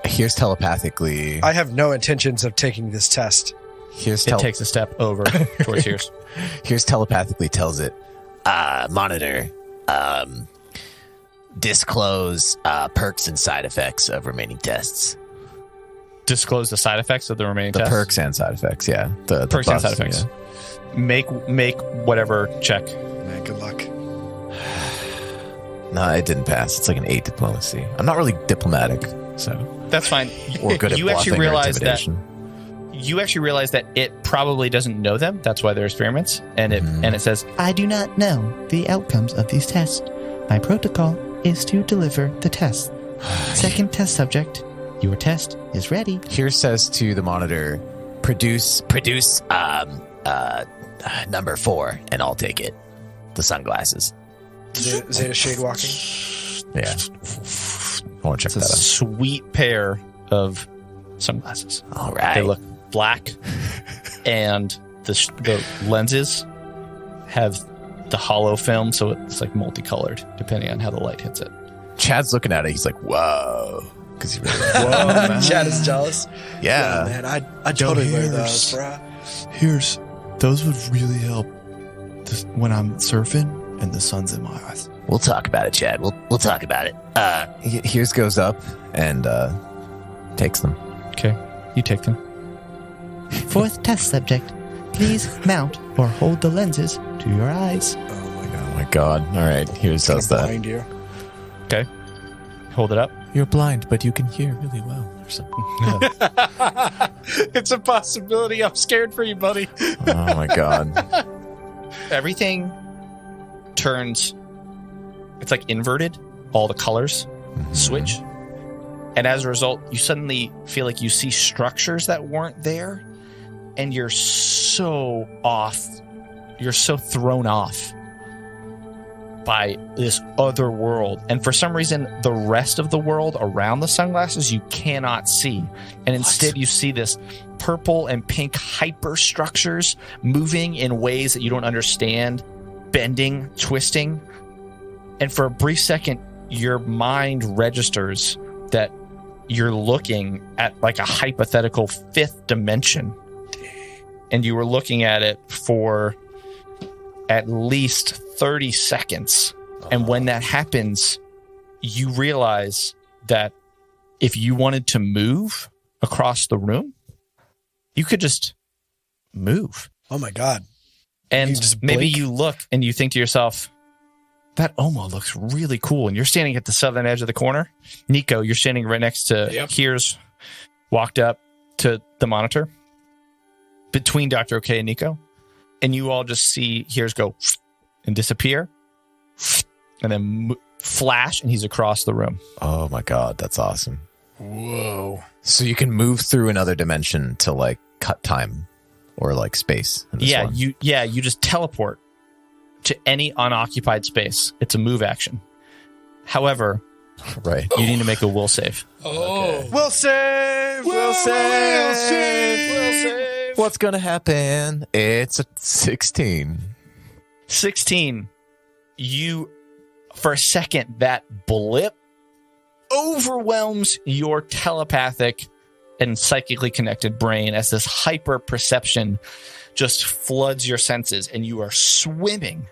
Here's telepathically.
I have no intentions of taking this test.
Here's
It takes a step over towards Heerz.
Here's telepathically tells it.
Monitor, disclose perks and side effects of remaining tests.
Disclose the side effects of the remaining
The
tests.
perks and side effects, yeah. The
Perks and
buffs,
side effects.
yeah.
Make whatever check.
Man, good luck.
No, it didn't pass. It's like an 8 diplomacy. I'm not really diplomatic, so
That's fine.
or good at
You actually
bluffing or
realize that
intimidation.
you actually realize that it probably doesn't know them. That's why they're experiments. And it says,
I do not know the outcomes of these tests. My protocol is to deliver the test. Second test subject, your test is ready.
Here says to the monitor,
Produce number 4, and I'll take it. The sunglasses.
Zeta Shade walking.
yeah. I want to check
it's a
that out.
sweet pair of sunglasses.
All right.
They look black, and the lenses have the hollow film, so it's like multicolored depending on how the light hits it.
Chad's looking at it. He's like, whoa. Because he really
Whoa, Chad is jealous.
Yeah.
Man, I totally wear
Heerz.
those, bruh.
Here's those would really help when I'm surfing and the sun's in my eyes.
We'll talk about it, Chad. We'll talk about it.
Here's goes up and takes them.
Okay, you take them.
Fourth test subject, please mount or hold the lenses to your eyes.
Oh my god. All right. Here's does that.
Behind you.
Okay, hold it up.
You're blind, but you can hear really well or something.
It's a possibility. I'm scared for you, buddy.
Oh my god.
Everything turns, it's like inverted. All the colors switch. And as a result, you suddenly feel like you see structures that weren't there. And you're so off. You're so thrown off by this other world. And for some reason, the rest of the world around the sunglasses, you cannot see. And instead, you see this purple and pink hyperstructures moving in ways that you don't understand, bending, twisting. And for a brief second, your mind registers that you're looking at like a hypothetical 5th dimension. And you were looking at it for at least 30 seconds. And when that happens, you realize that if you wanted to move across the room, you could just move.
Oh my god.
And
You just
maybe
blink?
you look and you think to yourself, that Oma looks really cool. And you're standing at the southern edge of the corner. Nico, you're standing right next to Heerz, walked up to the monitor between Dr. OK and Nico. And you all just see Heerz go and disappear and then flash, and he's across the room.
Oh my god, that's awesome.
Whoa.
So you can move through another dimension to like cut time or like space. in this one.
You just teleport to any unoccupied space. It's a move action. However,
right.
you need to make a will save.
Oh.
We'll save.
We'll save. What's gonna happen? It's a 16.
16. You, for a second, that blip overwhelms your telepathic and psychically connected brain as this hyper perception just floods your senses, and you are swimming,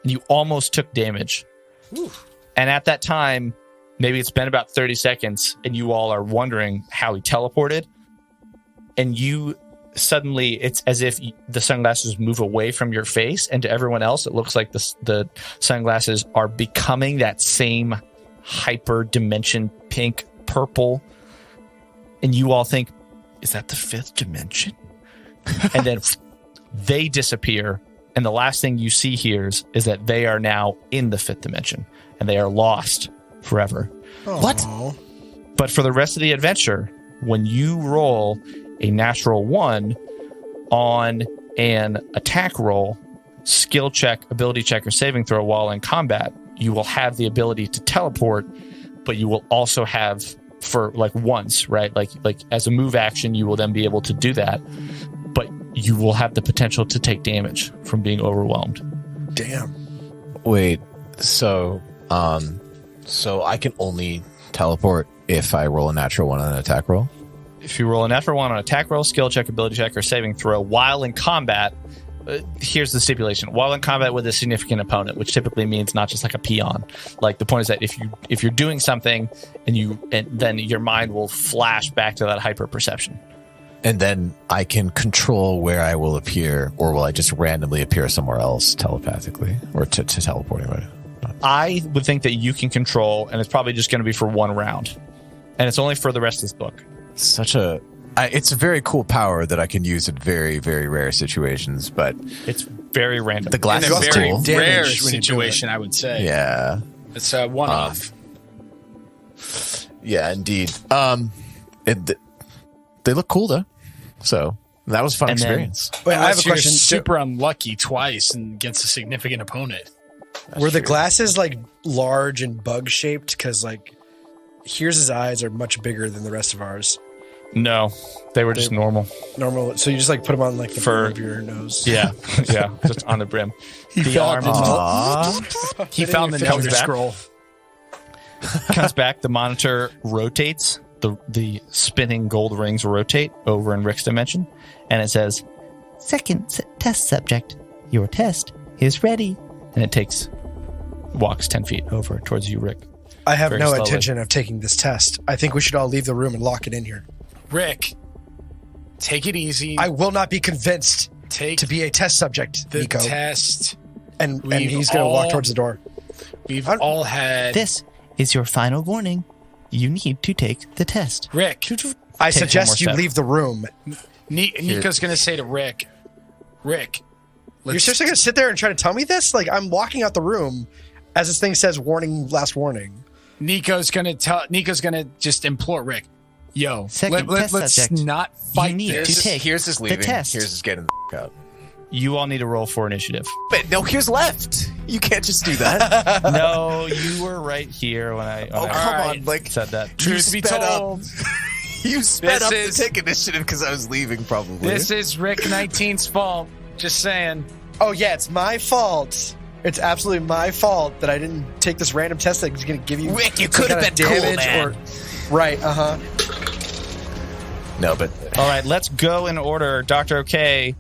and you almost took damage. Ooh. And at that time, maybe it's been about 30 seconds, and you all are wondering how he teleported, and you suddenly, it's as if the sunglasses move away from your face, and to everyone else, it looks like the sunglasses are becoming that same hyper dimension, pink, purple, and you all think, is that the fifth dimension? And then they disappear, and the last thing you see here is that they are now in the fifth dimension, and they are lost forever.
Aww.
What? But for the rest of the adventure, when you roll a natural 1 on an attack roll, skill check, ability check, or saving throw while in combat, you will have the ability to teleport, but you will also have for like once, right? Like as a move action, you will then be able to do that, but you will have the potential to take damage from being overwhelmed.
Damn.
Wait, so I can only teleport if I roll a natural 1 on an attack roll?
If you roll a natural 1 on an attack roll, skill check, ability check, or saving throw while in combat, here's the stipulation: while in combat with a significant opponent, which typically means not just like a peon. Like the point is that if you're doing something and then your mind will flash back to that hyper perception.
And then I can control where I will appear, or will I just randomly appear somewhere else telepathically, or to teleport anyway?
I would think that you can control, and it's probably just going to be for one round, and it's only for the rest of this book.
It's a very cool power that I can use in very, very rare situations, but
it's very random.
The glass
in a
is
very
cool.
rare situation, I would say.
Yeah,
it's a one-off.
Yeah, indeed. They look cool though, so that was a fun experience.
Wait, I have a question.
Super unlucky twice and against a significant opponent.
Were the glasses like large and bug shaped? Because like Heerz's eyes are much bigger than the rest of ours.
No, they were just normal.
Normal. So you just like put them on like the brim of your nose.
Yeah, yeah, just on the brim. The arm
he found the Nether scroll.
Comes back. The monitor rotates. The spinning gold rings rotate over in Rick's dimension, and it says,
Second test subject, your test is ready.
And it walks 10 feet over towards you, Rick.
I have
Very
no
slowly.
intention of taking this test. I think we should all leave the room and lock it in here.
Rick, take it easy.
I will not be convinced to be a test subject,
the
Nico.
test.
And he's going to walk towards the door.
We've all had...
This is your final warning. You need to take the test.
Rick.
I suggest you leave the room.
Nico's going to say to Rick,
you're seriously going to sit there and try to tell me this? Like, I'm walking out the room as this thing says warning, last warning.
Nico's going to just implore Rick, yo,
Second test
let's
subject,
not fight
you need
this.
to take
Here's his leaving.
the test.
Here's his getting the out.
You all need to roll for initiative.
But no, here's left. You can't just do that.
No, you were right here when I
come on, like
said that.
Truth be told.
You sped up to take initiative because I was leaving, probably.
This is Rick 19's fault. Just saying.
Oh, yeah, it's my fault. It's absolutely my fault that I didn't take this random test that was going to give you...
Rick, you could have been cool, man.
Right,
No, but...
All right, let's go in order. Dr. OK,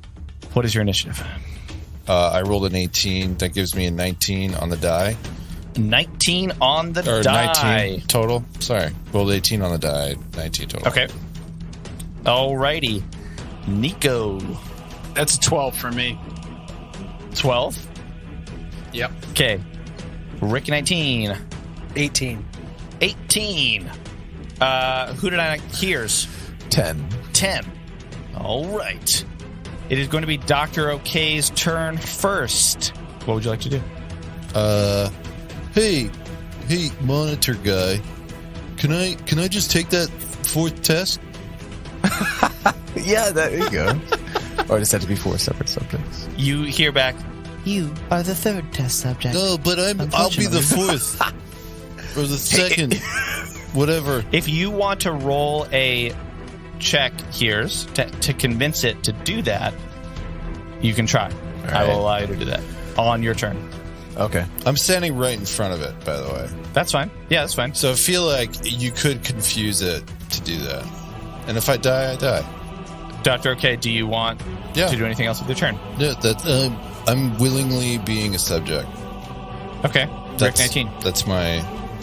what is your initiative?
I rolled an 18. That gives me a 19 on the die.
19 on the
Or
die.
19 total. Sorry. Rolled 18 on the die. 19 total.
Okay. All righty. Nico.
That's a 12 for me.
12?
Yep.
Okay. Rick 19.
18.
18. Who did I... Heerz.
10.
10. All right. It is going to be Dr. OK's turn first. What would you like to do?
Hey, monitor guy. Can I just take that fourth test?
Yeah, there you go. Or does it have to be 4 separate subjects?
You hear back.
You are the third test subject.
No, but I'll be the fourth. Or the second. Whatever.
If you want to roll a check Heerz to convince it to do that, you can try. I will allow you to do that on your turn.
Okay.
I'm standing right in front of it, by the way.
That's fine. Yeah, that's fine.
So I feel like you could confuse it to do that. And if I die, I die.
Dr. OK, do you want to do anything else with your turn?
Yeah, I'm willingly being a subject.
Okay. Rick 19.
That's my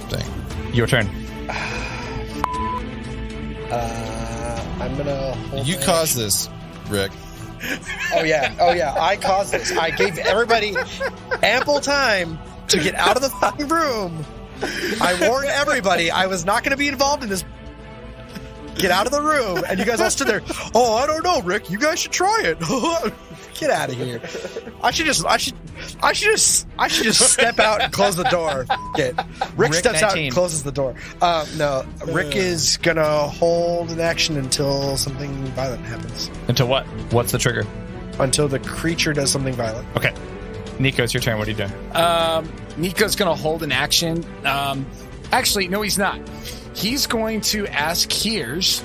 thing.
Your turn.
I'm gonna hold
You caused this, Rick.
Oh yeah, I caused this. I gave everybody ample time to get out of the fucking room. I warned everybody I was not going to be involved in this. Get out of the room, and you guys all stood there. Oh, I don't know, Rick. You guys should try it. Get out of here. I should just step out and close the door. Rick steps
19.
out and closes the door. No, Rick is gonna hold an action until something violent happens.
Until what? What's the trigger?
Until the creature does something violent.
Okay. Nico, it's your turn. What are you doing?
Nico's going to hold an action. Actually, no, he's not. He's going to ask Heerz.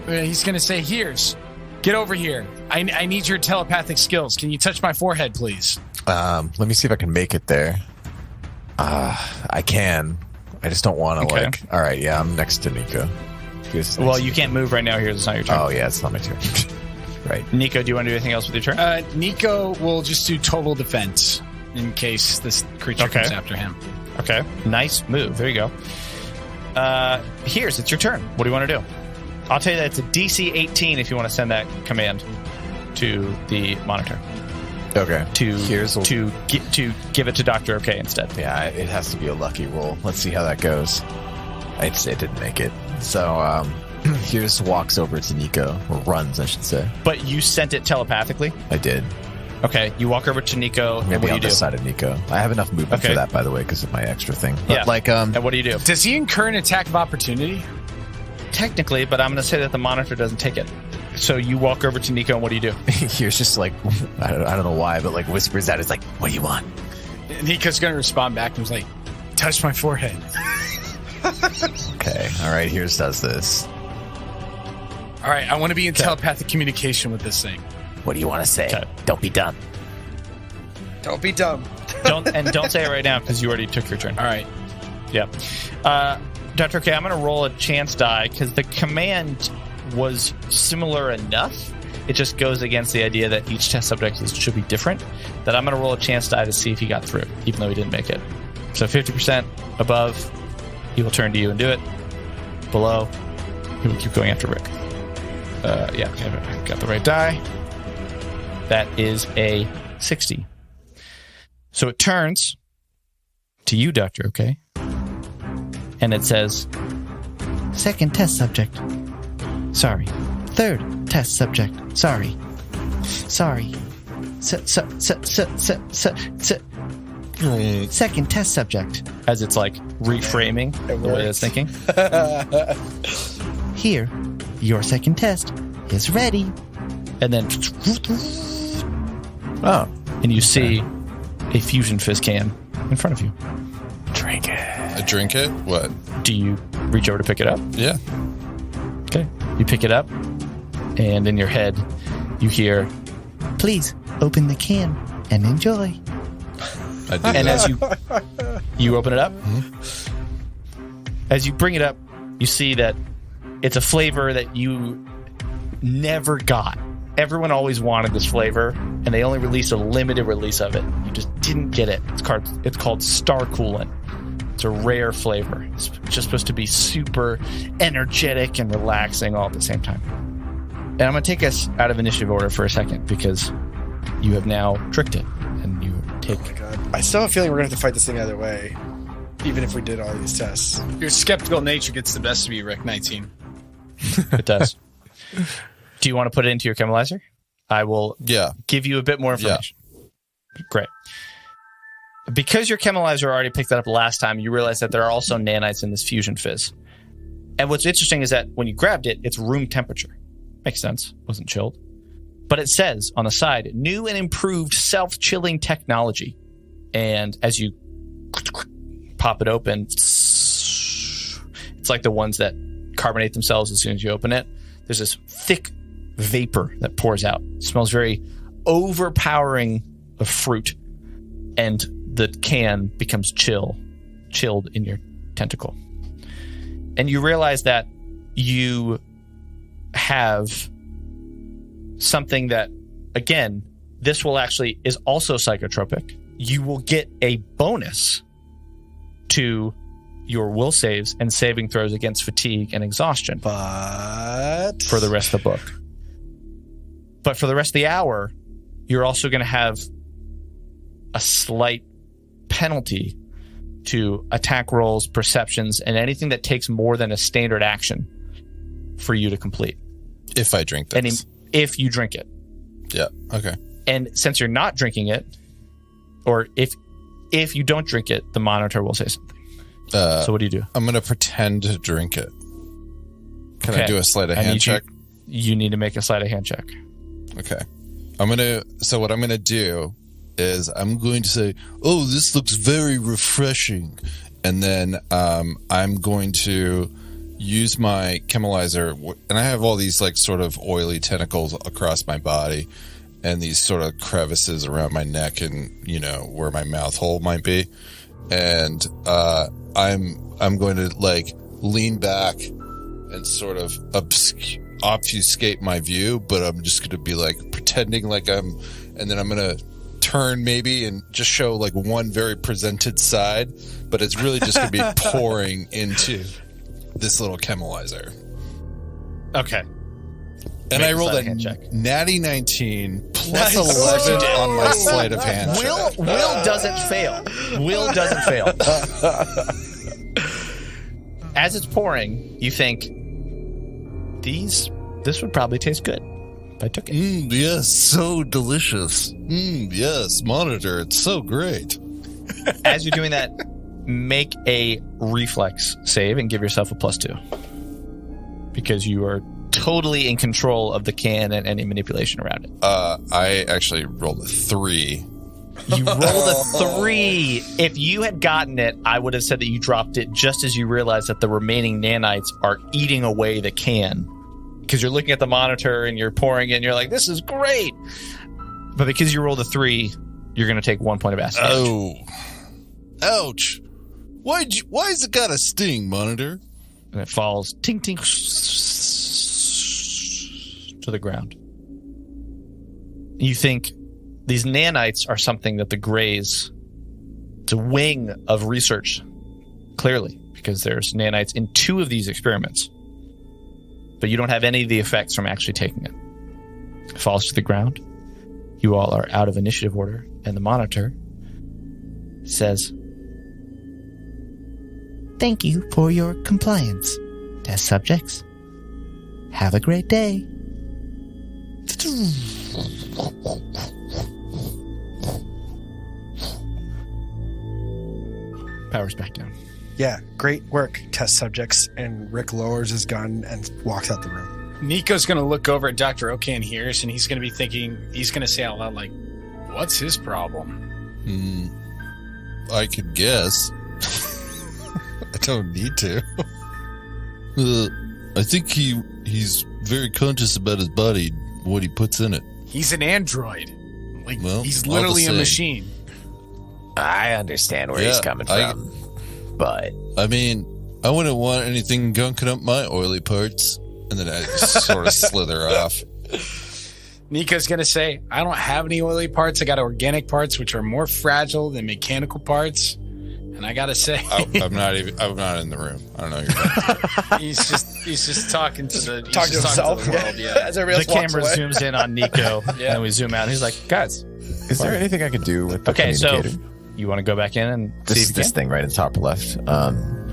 He's going to say, Heerz, get over here. I need your telepathic skills. Can you touch my forehead, please?
Let me see if I can make it there. I can. I just don't want to,
Okay.
All right, yeah, I'm next to Nico.
Well, you can't move right now. Here's it's not your turn.
Oh, yeah, it's not my turn. Right.
Nico, do you want to do anything else with your turn?
Nico will just do total defense in case this creature comes after him.
Okay. Nice move. There you go. Heerz, it's your turn. What do you want to do? I'll tell you that it's a DC 18 if you want to send that command to the monitor.
Okay.
To give it to Dr. OK instead.
Yeah, it has to be a lucky roll. Let's see how that goes. It didn't make it. So, Heerz walks over to Nico, or runs, I should say.
But you sent it telepathically?
I did.
Okay, you walk over to Nico, and what do you
on
do?
the side of Nico. I have enough movement for that, by the way, because of my extra thing. But
and what do you do?
Does he incur an attack of opportunity?
Technically, but I'm going to say that the monitor doesn't take it. So you walk over to Nico, and what do you do?
Heerz just I don't know why, but whispers out. It's like, what do you want?
Nico's going to respond back and was like, touch my forehead.
Okay, all right, Heerz does this.
All right, I want to be in telepathic communication with this thing.
What do you want to say?
Okay.
Don't be dumb.
Don't be dumb.
Don't say it right now because you already took your turn.
All right.
Yeah. Dr. K, I'm going to roll a chance die because the command was similar enough. It just goes against the idea that each test subject should be different. That I'm going to roll a chance die to see if he got through, even though he didn't make it. So 50% above, he will turn to you and do it. Below, he will keep going after Rick. Yeah, I got the right die. That is a 60. So it turns to you, Doctor, okay? And it says,
Second test subject. Sorry. Third test subject. Sorry. Second test subject.
as it's like reframing the way it's thinking.
Here, your second test is ready.
And then, and you see a fusion fizz can in front of you.
Drink it.
I drink it? What?
Do you reach over to pick it up?
Yeah.
Okay. You pick it up, and in your head, you hear,
Please open the can and enjoy.
I do
and
that.
as you open it up, as you bring it up, you see that it's a flavor that you never got. Everyone always wanted this flavor, and they only released a limited release of it. You just didn't get it. It's called Star Coolant. It's a rare flavor. It's just supposed to be super energetic and relaxing all at the same time. And I'm going to take us out of initiative order for a second because you have now tricked it, and you take.
Oh my god! I still have a feeling we're gonna have to fight this thing either way, even if we did all these tests.
Your skeptical nature gets the best of you, Rick 19.
It does. Do you want to put it into your chemicalizer? I will give you a bit more information. Yeah. Great. Because your chemicalizer already picked that up last time, you realize that there are also nanites in this fusion fizz. And what's interesting is that when you grabbed it, it's room temperature. Makes sense. Wasn't chilled. But it says on the side, new and improved self-chilling technology. And as you pop it open, it's like the ones that carbonate themselves as soon as you open it. There's this thick vapor that pours out. It smells very overpowering of fruit. And the can becomes chilled in your tentacle. And you realize that you have something that, again, this will actually is also psychotropic. You will get a bonus to your will saves and saving throws against fatigue and exhaustion.
But
for the rest of the book. But for the rest of the hour, you're also going to have a slight penalty to attack rolls, perceptions, and anything that takes more than a standard action for you to complete.
If I drink this.
If you drink it.
Yeah, okay.
And since you're not drinking it, or if you don't drink it, the monitor will say something. So what do you do?
I'm going to pretend to drink it. Can I do a sleight of hand check?
You need to make a sleight of hand check.
Okay. So what I'm going to do is I'm going to say, oh, this looks very refreshing. And then I'm going to use my chemilizer. And I have all these like sort of oily tentacles across my body and these sort of crevices around my neck and, you know, where my mouth hole might be. And I'm going to like lean back and sort of obfuscate my view, but I'm just going to be like pretending like and then I'm going to turn maybe and just show like one very presented side, but it's really just going to be pouring into this little chemilizer.
Okay.
And I rolled a natty 19 plus 11 on my sleight of hand.
Will doesn't fail. Will doesn't fail. As it's pouring, you think, this would probably taste good if I took it.
Yes, so delicious. Yes, monitor, it's so great.
As you're doing that, make a reflex save and give yourself a +2. Because you are totally in control of the can and any manipulation around it.
I actually rolled a 3.
You rolled a 3. If you had gotten it, I would have said that you dropped it just as you realized that the remaining nanites are eating away the can. Because you're looking at the monitor and you're pouring it and you're like, this is great. But because you rolled a 3, you're going to take 1 point of acid damage.
Oh. Ouch. Why has it got a sting, monitor?
And it falls ting ting to the ground. You think these nanites are something that the Greys, it's a wing of research, clearly, because there's nanites in 2 of these experiments. But you don't have any of the effects from actually taking it. It falls to the ground. You all are out of initiative order, and the monitor says,
Thank you for your compliance, test subjects. Have a great day.
Power's back down.
Yeah, great work, test subjects. And Rick lowers his gun and walks out the room.
Nico's going to look over at Dr. Oka and Heerz, and he's going to be thinking, he's going to say out loud, like, what's his problem?
I could guess. I don't need to. I think he's very conscious about his body, what he puts in it.
He's an android. Like,
well,
he's literally a machine.
I understand where he's coming from. But
I mean, I wouldn't want anything gunking up my oily parts. And then I sort of slither off.
Nico's going to say, I don't have any oily parts. I got organic parts, which are more fragile than mechanical parts. And I got to say,
I'm not in the room. I don't know who you're talking to.
He's just talking to the,
Talking to himself.
the world, yeah.
As everybody
The
else walks
camera
away.
zooms in on Nico,
Yeah.
and we zoom out, and he's like, guys,
is there anything I could do with the communicator?
so you want to go back in and see if you
This
can?
thing right in the top left.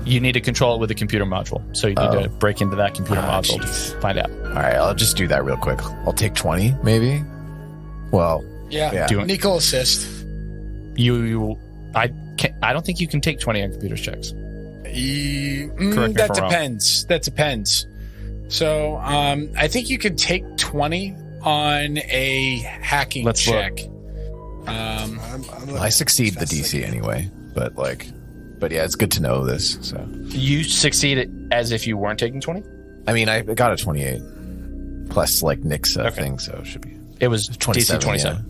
You need to control it with a computer module. So you need to break into that computer module to find out.
All right, I'll just do that real quick. I'll take 20, maybe. Well,
Yeah.
Do it.
Nico assist.
I don't think you can take 20 on computers checks. Correct me
That
if I'm wrong.
depends. That depends. So I think you could take 20 on a hacking
Let's look.
check.
I succeed the DC anyway, but yeah, it's good to know this. So
You succeed it as if you weren't taking 20?
I mean, I got a 28 plus like Nick's thing, so it should be
It was
27.
DC 27.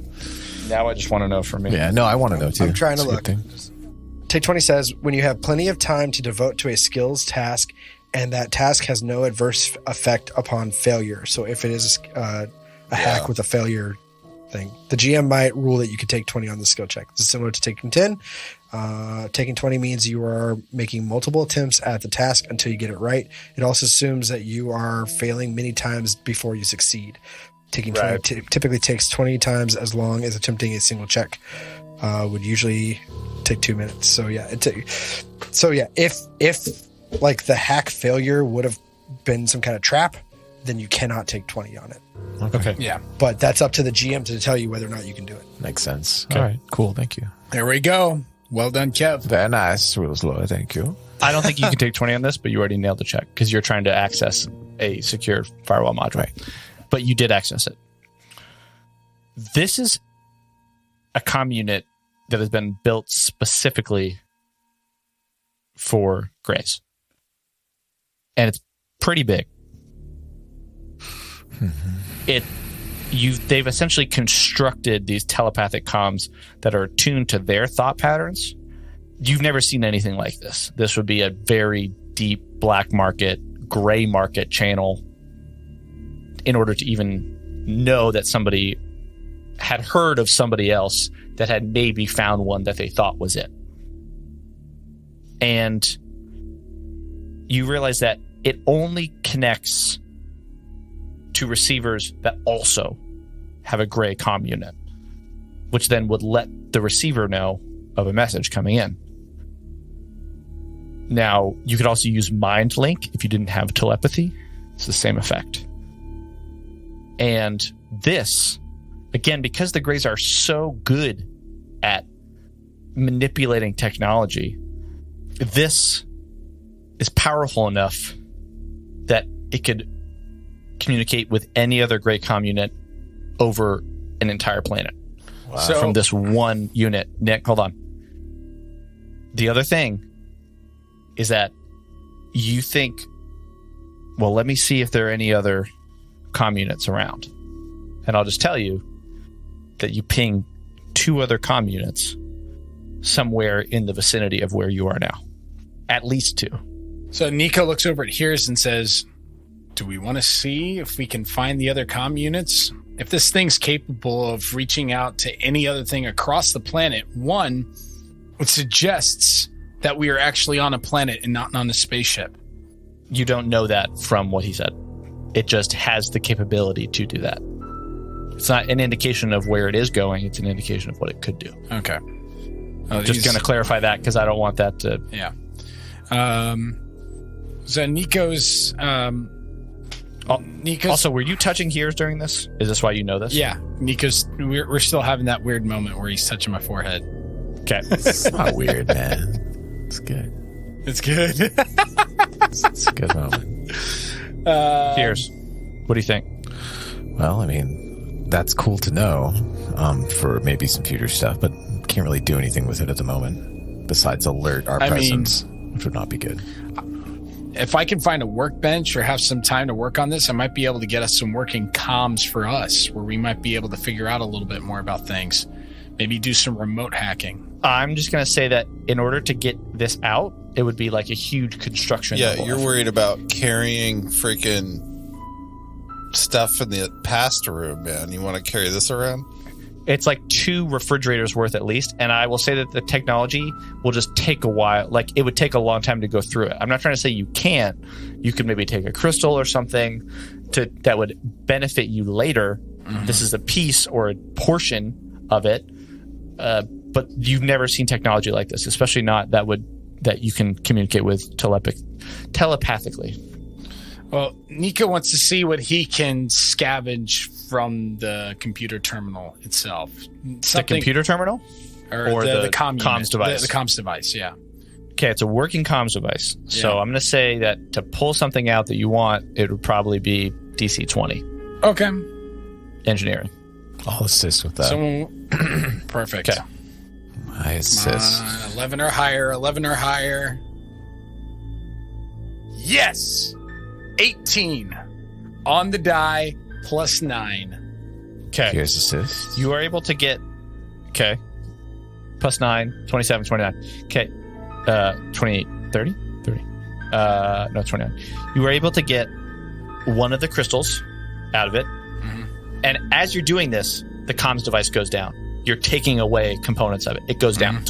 Now I just want to know for me.
Yeah, no, I want to know too.
I'm trying to
It's a
look.
good thing.
Take 20 says, when you have plenty of time to devote to a skills task and that task has no adverse effect upon failure. So if it is a hack with a failure thing, the GM might rule that you could take 20 on the skill check. This is similar to taking 10. Taking 20 means you are making multiple attempts at the task until you get it right. It also assumes that you are failing many times before you succeed. Taking 20 typically takes 20 times as long as attempting a single check. Would usually take 2 minutes. So yeah, if like the hack failure would have been some kind of trap, then you cannot take 20 on it.
Okay.
Yeah.
But that's up to the GM to tell you whether or not you can do it.
Makes sense.
Okay.
All right, cool. Thank you.
There we go. Well done, Kev.
Very nice. Real slow. Thank you.
I don't think you can take 20 on this, but you already nailed the check because you're trying to access a secure firewall module.
Right.
But you did access it. This is a comm unit that has been built specifically for Grays. And it's pretty big. They've essentially constructed these telepathic comms that are attuned to their thought patterns. You've never seen anything like this. This would be a very deep black market, gray market channel in order to even know that somebody had heard of somebody else that had maybe found one that they thought was it. And you realize that it only connects to receivers that also have a gray comm unit, which then would let the receiver know of a message coming in. Now, you could also use Mind Link if you didn't have telepathy. It's the same effect. And this, again, because the Greys are so good at manipulating technology, this is powerful enough that it could communicate with any other Grey comm unit over an entire planet.
Wow.
So-
From this one unit. Nick, hold on. The other thing is that you think, well, let me see if there are any other comm units around. And I'll just tell you that you ping 2 other comm units somewhere in the vicinity of where you are now. At least 2.
So Nico looks over at Heerz and says, do we want to see if we can find the other comm units? If this thing's capable of reaching out to any other thing across the planet, one, it suggests that we are actually on a planet and not on a spaceship.
You don't know that from what he said. It just has the capability to do that. It's not an indication of where it is going. It's an indication of what it could do.
Okay.
Just going to clarify that because I don't want that to...
Yeah. So Nico's...
Also, were you touching Heerz during this? Is this why you know this?
Yeah. Nico's... We're still having that weird moment where he's touching my forehead.
Okay.
It's not weird, man. It's good.
It's good.
It's a good moment.
Heerz, what do you think?
Well, I mean, that's cool to know for maybe some future stuff, but can't really do anything with it at the moment besides alert our presence, which would not be good.
If I can find a workbench or have some time to work on this, I might be able to get us some working comms for us where we might be able to figure out a little bit more about things. Maybe do some remote hacking.
I'm just going to say that in order to get this out, it would be like a huge construction.
Yeah,
level
you're
effort.
worried about carrying freaking stuff in the past room, man. You want to carry this around?
It's like 2 refrigerators worth at least. And I will say that the technology will just take a while. Like, it would take a long time to go through it. I'm not trying to say you can't. You could maybe take a crystal or something that would benefit you later. Mm-hmm. This is a piece or a portion of it. But you've never seen technology like this, especially not that you can communicate with telepathically.
Well, Nico wants to see what he can scavenge from the computer terminal itself.
The computer terminal?
Or the
comms device?
The comms device, yeah.
Okay, it's a working comms device.
Yeah.
So I'm going to say that to pull something out that you want, it would probably be DC 20.
Okay.
Engineering.
I'll assist with that.
Perfect.
Okay.
I assist.
11 or higher, 11 or higher. Yes! 18 on the die plus 9.
Okay.
Here's assist.
You are able to get Okay. Plus 9, 27, 29. Okay. 28, 30? 30. No, 29. You were able to get one of the crystals out of it. Mm-hmm. And as you're doing this, the comms device goes down. You're taking away components of it. It goes down.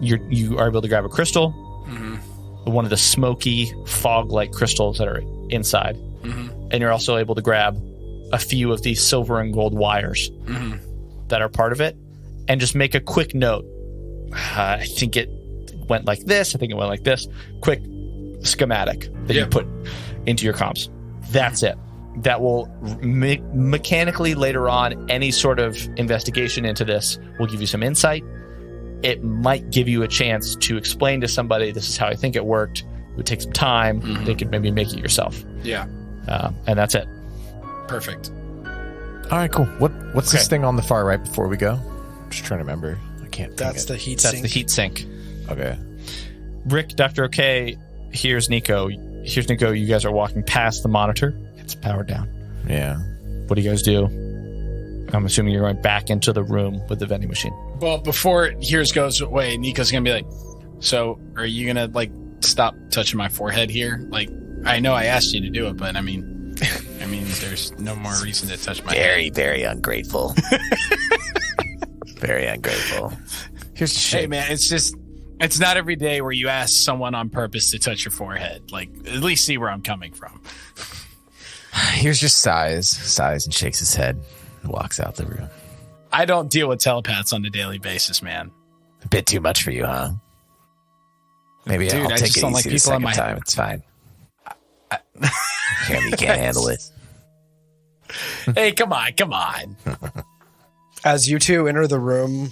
You are able to grab a crystal, one of the smoky, fog-like crystals that are inside. Mm-hmm. And you're also able to grab a few of these silver and gold wires that are part of it, and just make a quick note. I think it went like this. I think it went like this. Quick schematic that you put into your comms. That's it. That will mechanically later on, any sort of investigation into this will give you some insight. It might give you a chance to explain to somebody, this is how I think it worked. It would take some time. They could maybe make it yourself.
Yeah.
And that's it.
Perfect.
All right, cool. What's this thing on the far right before we go? I'm just trying to remember. I can't.
That's the heat
That's
sink.
the heat sink.
Okay.
Rick, Dr. OK, here's Nico. Here's Nico. You guys are walking past the monitor. It's powered down.
Yeah.
What do you guys do? I'm assuming you're going back into the room with the vending machine.
Well, before Heerz goes away, Nico's going to be like, so are you going to, like, stop touching my forehead here? Like, I know I asked you to do it, but I mean, there's no more reason to touch my head.
Very ungrateful. Very ungrateful.
Here's the shit.
Hey, man, it's not every day where you ask someone on purpose to touch your forehead. Like, at least see where I'm coming from.
Here's just sighs and shakes his head and walks out the room.
I don't deal with telepaths on a daily basis, man.
A bit too much for you, huh? Maybe
Dude,
I'll
I
take
just
it
don't
easy
like
the
people on
second
my
time. It's fine. You can't handle it.
Hey, come on.
As you two enter the room,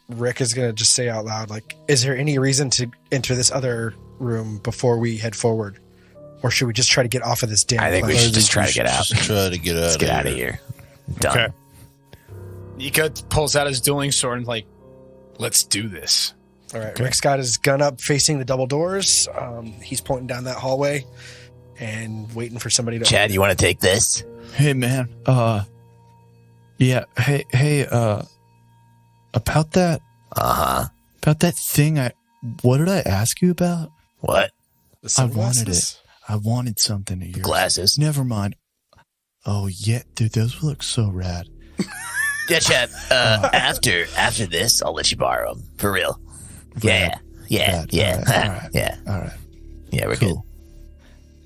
Rick is going to just say out loud, like, is there any reason to enter this other room before we head forward? Or should we just try to get off of this damn
I think we
planet?
should just try to get out.
Just try to get out.
Let's get out of here. Done.
Okay.
Nico pulls out his dueling sword and like, let's do this.
All right, Rick's got his gun up facing the double doors. He's pointing down that hallway and waiting for somebody to...
Chad, you want to take this?
Hey, man. Yeah. Hey. About that. About that thing. What did I ask you about?
What?
I wanted it. I wanted something of yours.
Glasses?
Never mind. Oh yeah, dude, those look so rad.
Yeah, Chad. After this, I'll let you borrow them. For real. Yeah.
Rad. All right.
Yeah.
All right.
Yeah, we're
Cool.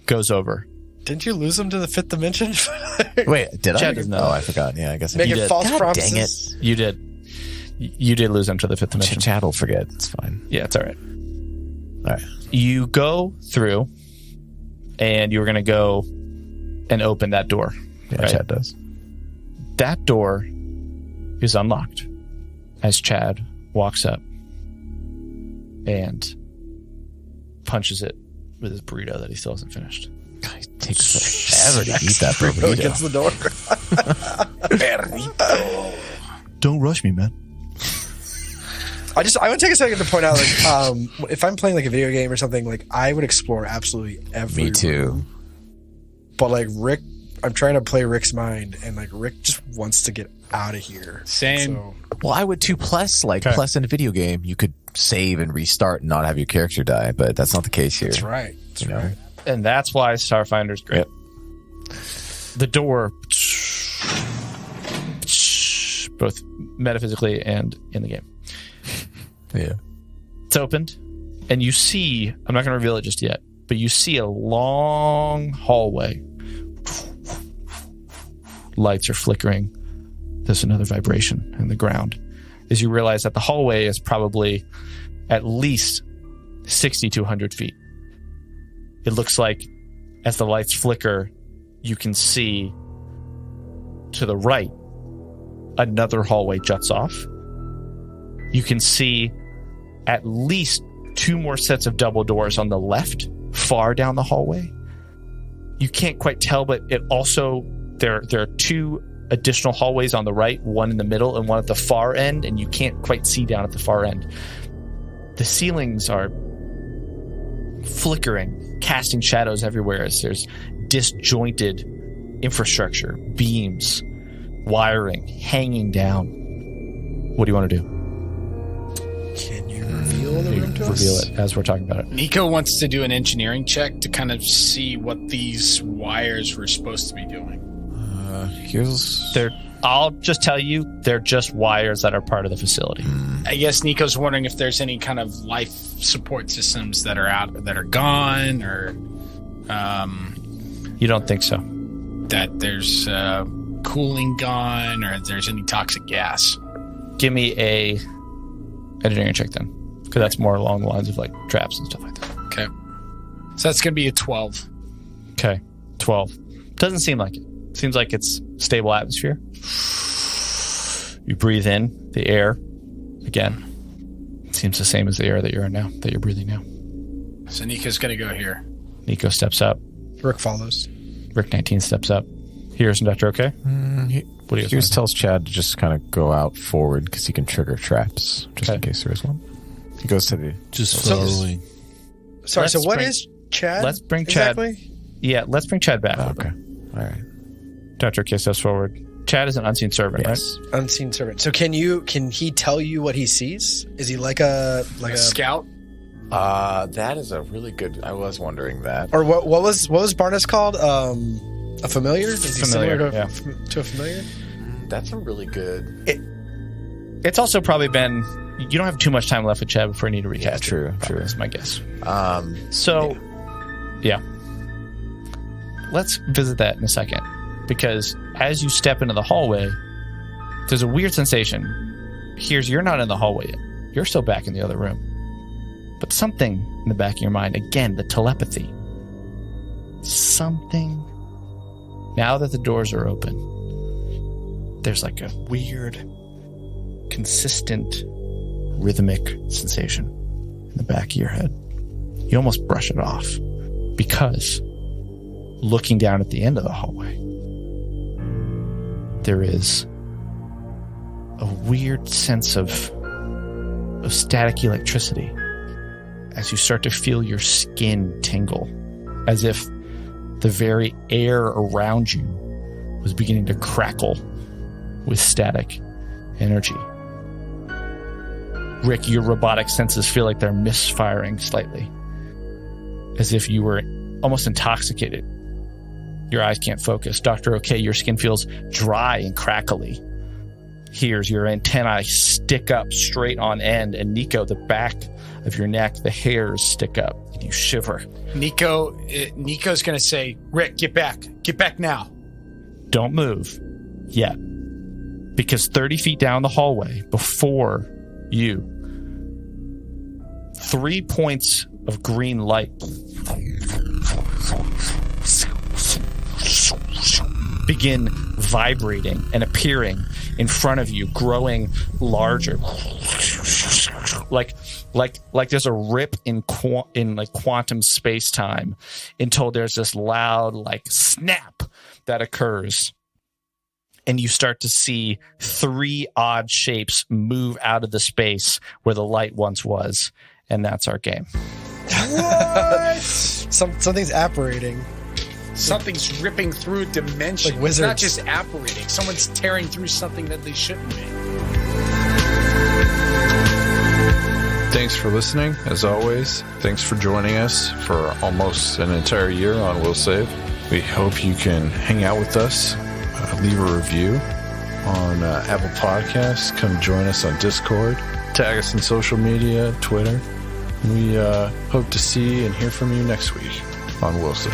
Goes over.
Didn't you lose him to the fifth dimension?
Wait, did
Chad
I?
doesn't know.
Oh, I forgot. Yeah, I guess I
Making
did.
false
God
promises.
dang it.
You did. You did lose him to the fifth dimension.
Chad will forget. It's fine.
Yeah, it's all right.
All right.
You go through, and you're going to go and open that door.
Yeah,
Right.
Chad does.
That door is unlocked as Chad walks up and punches it with his burrito that he still hasn't finished.
It takes forever to eat that
Really
burrito.
gets the door.
Don't rush me, man.
I want to take a second to point out, like, if I'm playing like a video game or something, like I would explore absolutely every
Me too.
room. But like Rick, I'm trying to play Rick's mind, and like Rick just wants to get out of here.
Same.
So,
Well, I would too. Plus in a video game, you could save and restart and not have your character die, but that's not the case here.
that's right. That's
You know?
right.
And that's why Starfinder's great. The door, both metaphysically and in the game.
Yeah.
It's opened, and you see, I'm not going to reveal it just yet, but you see a long hallway. Lights are flickering. There's another vibration in the ground. As you realize that the hallway is probably at least 60 to 100 feet. It looks like as the lights flicker, you can see to the right, another hallway juts off. You can see at least 2 more sets of double doors on the left, far down the hallway. You can't quite tell, but it also, there are 2 additional hallways on the right, one in the middle and one at the far end, and you can't quite see down at the far end. The ceilings are flickering, casting shadows everywhere as there's disjointed infrastructure, beams, wiring hanging down. What do you want to do?
Can you reveal the room to us?
Reveal it as we're talking about it.
Nico wants to do an engineering check to kind of see what these wires were supposed to be doing.
I'll just tell you, they're just wires that are part of the facility.
I guess Nico's wondering if there's any kind of life support systems that are gone, or
You don't think so?
that there's cooling gone, or if there's any toxic gas.
Give me a engineering check then, because that's more along the lines of like traps and stuff like that.
Okay. So that's going to be a 12.
Okay, 12. Doesn't seem like it. Seems like it's stable atmosphere. You breathe in the air again. It seems the same as the air that you're in now, that you're breathing now.
So Nico's going to go here.
Nico steps up.
Rick follows.
Rick 19 steps up. Heerz and Dr. OK? What do you guys
Heerz tells Chad to just kind of go out forward because he can trigger traps, just in case there is one. He goes to the...
Just following.
Sorry,
Let's
what
bring-
is Chad?
Let's bring Chad.
exactly?
Yeah, let's bring Chad back.
Okay. All right.
Dr. OK steps forward. Chad is an unseen servant,
Yes.
Unseen servant. So can he tell you what he sees? Is he like a
Scout?
That is a really good... I was wondering that.
or what was Barnes called? A familiar? Is he
Familiar,
similar
yeah.
to a familiar?
That's a really good...
It's also probably been... You don't have too much time left with Chad before you need to recast.
true, true.
That's my guess.
So...
Yeah. Let's visit that in a second. Because as you step into the hallway, there's a weird sensation. Here's, you're not in the hallway yet. You're still back in the other room. But something in the back of your mind, again, the telepathy. Something. Now that the doors are open, there's like a weird, consistent, rhythmic sensation in the back of your head. You almost brush it off because looking down at the end of the hallway, there is a weird sense of static electricity as you start to feel your skin tingle, as if the very air around you was beginning to crackle with static energy. Rick, your robotic senses feel like they're misfiring slightly, as if you were almost intoxicated. Your eyes can't focus. Dr. OK, your skin feels dry and crackly. Here's your antennae stick up straight on end, and Nico, the back of your neck, the hairs stick up, and you shiver.
Nico's going to say, Rick, get back now.
Don't move yet, because 30 feet down the hallway before you, 3 points of green light begin vibrating and appearing in front of you, growing larger, like there's a rip in quantum space-time, until there's this loud like snap that occurs, and you start to see 3 odd shapes move out of the space where the light once was, and that's our game.
What? Something's apparating.
Something's ripping through a dimension.
Like wizards.
It's not just apparating. Someone's tearing through something that they shouldn't be.
Thanks for listening. As always, thanks for joining us for almost an entire year on Will Save. We hope you can hang out with us, leave a review on Apple Podcasts. Come join us on Discord. Tag us on social media, Twitter. We hope to see and hear from you next week on Will Save.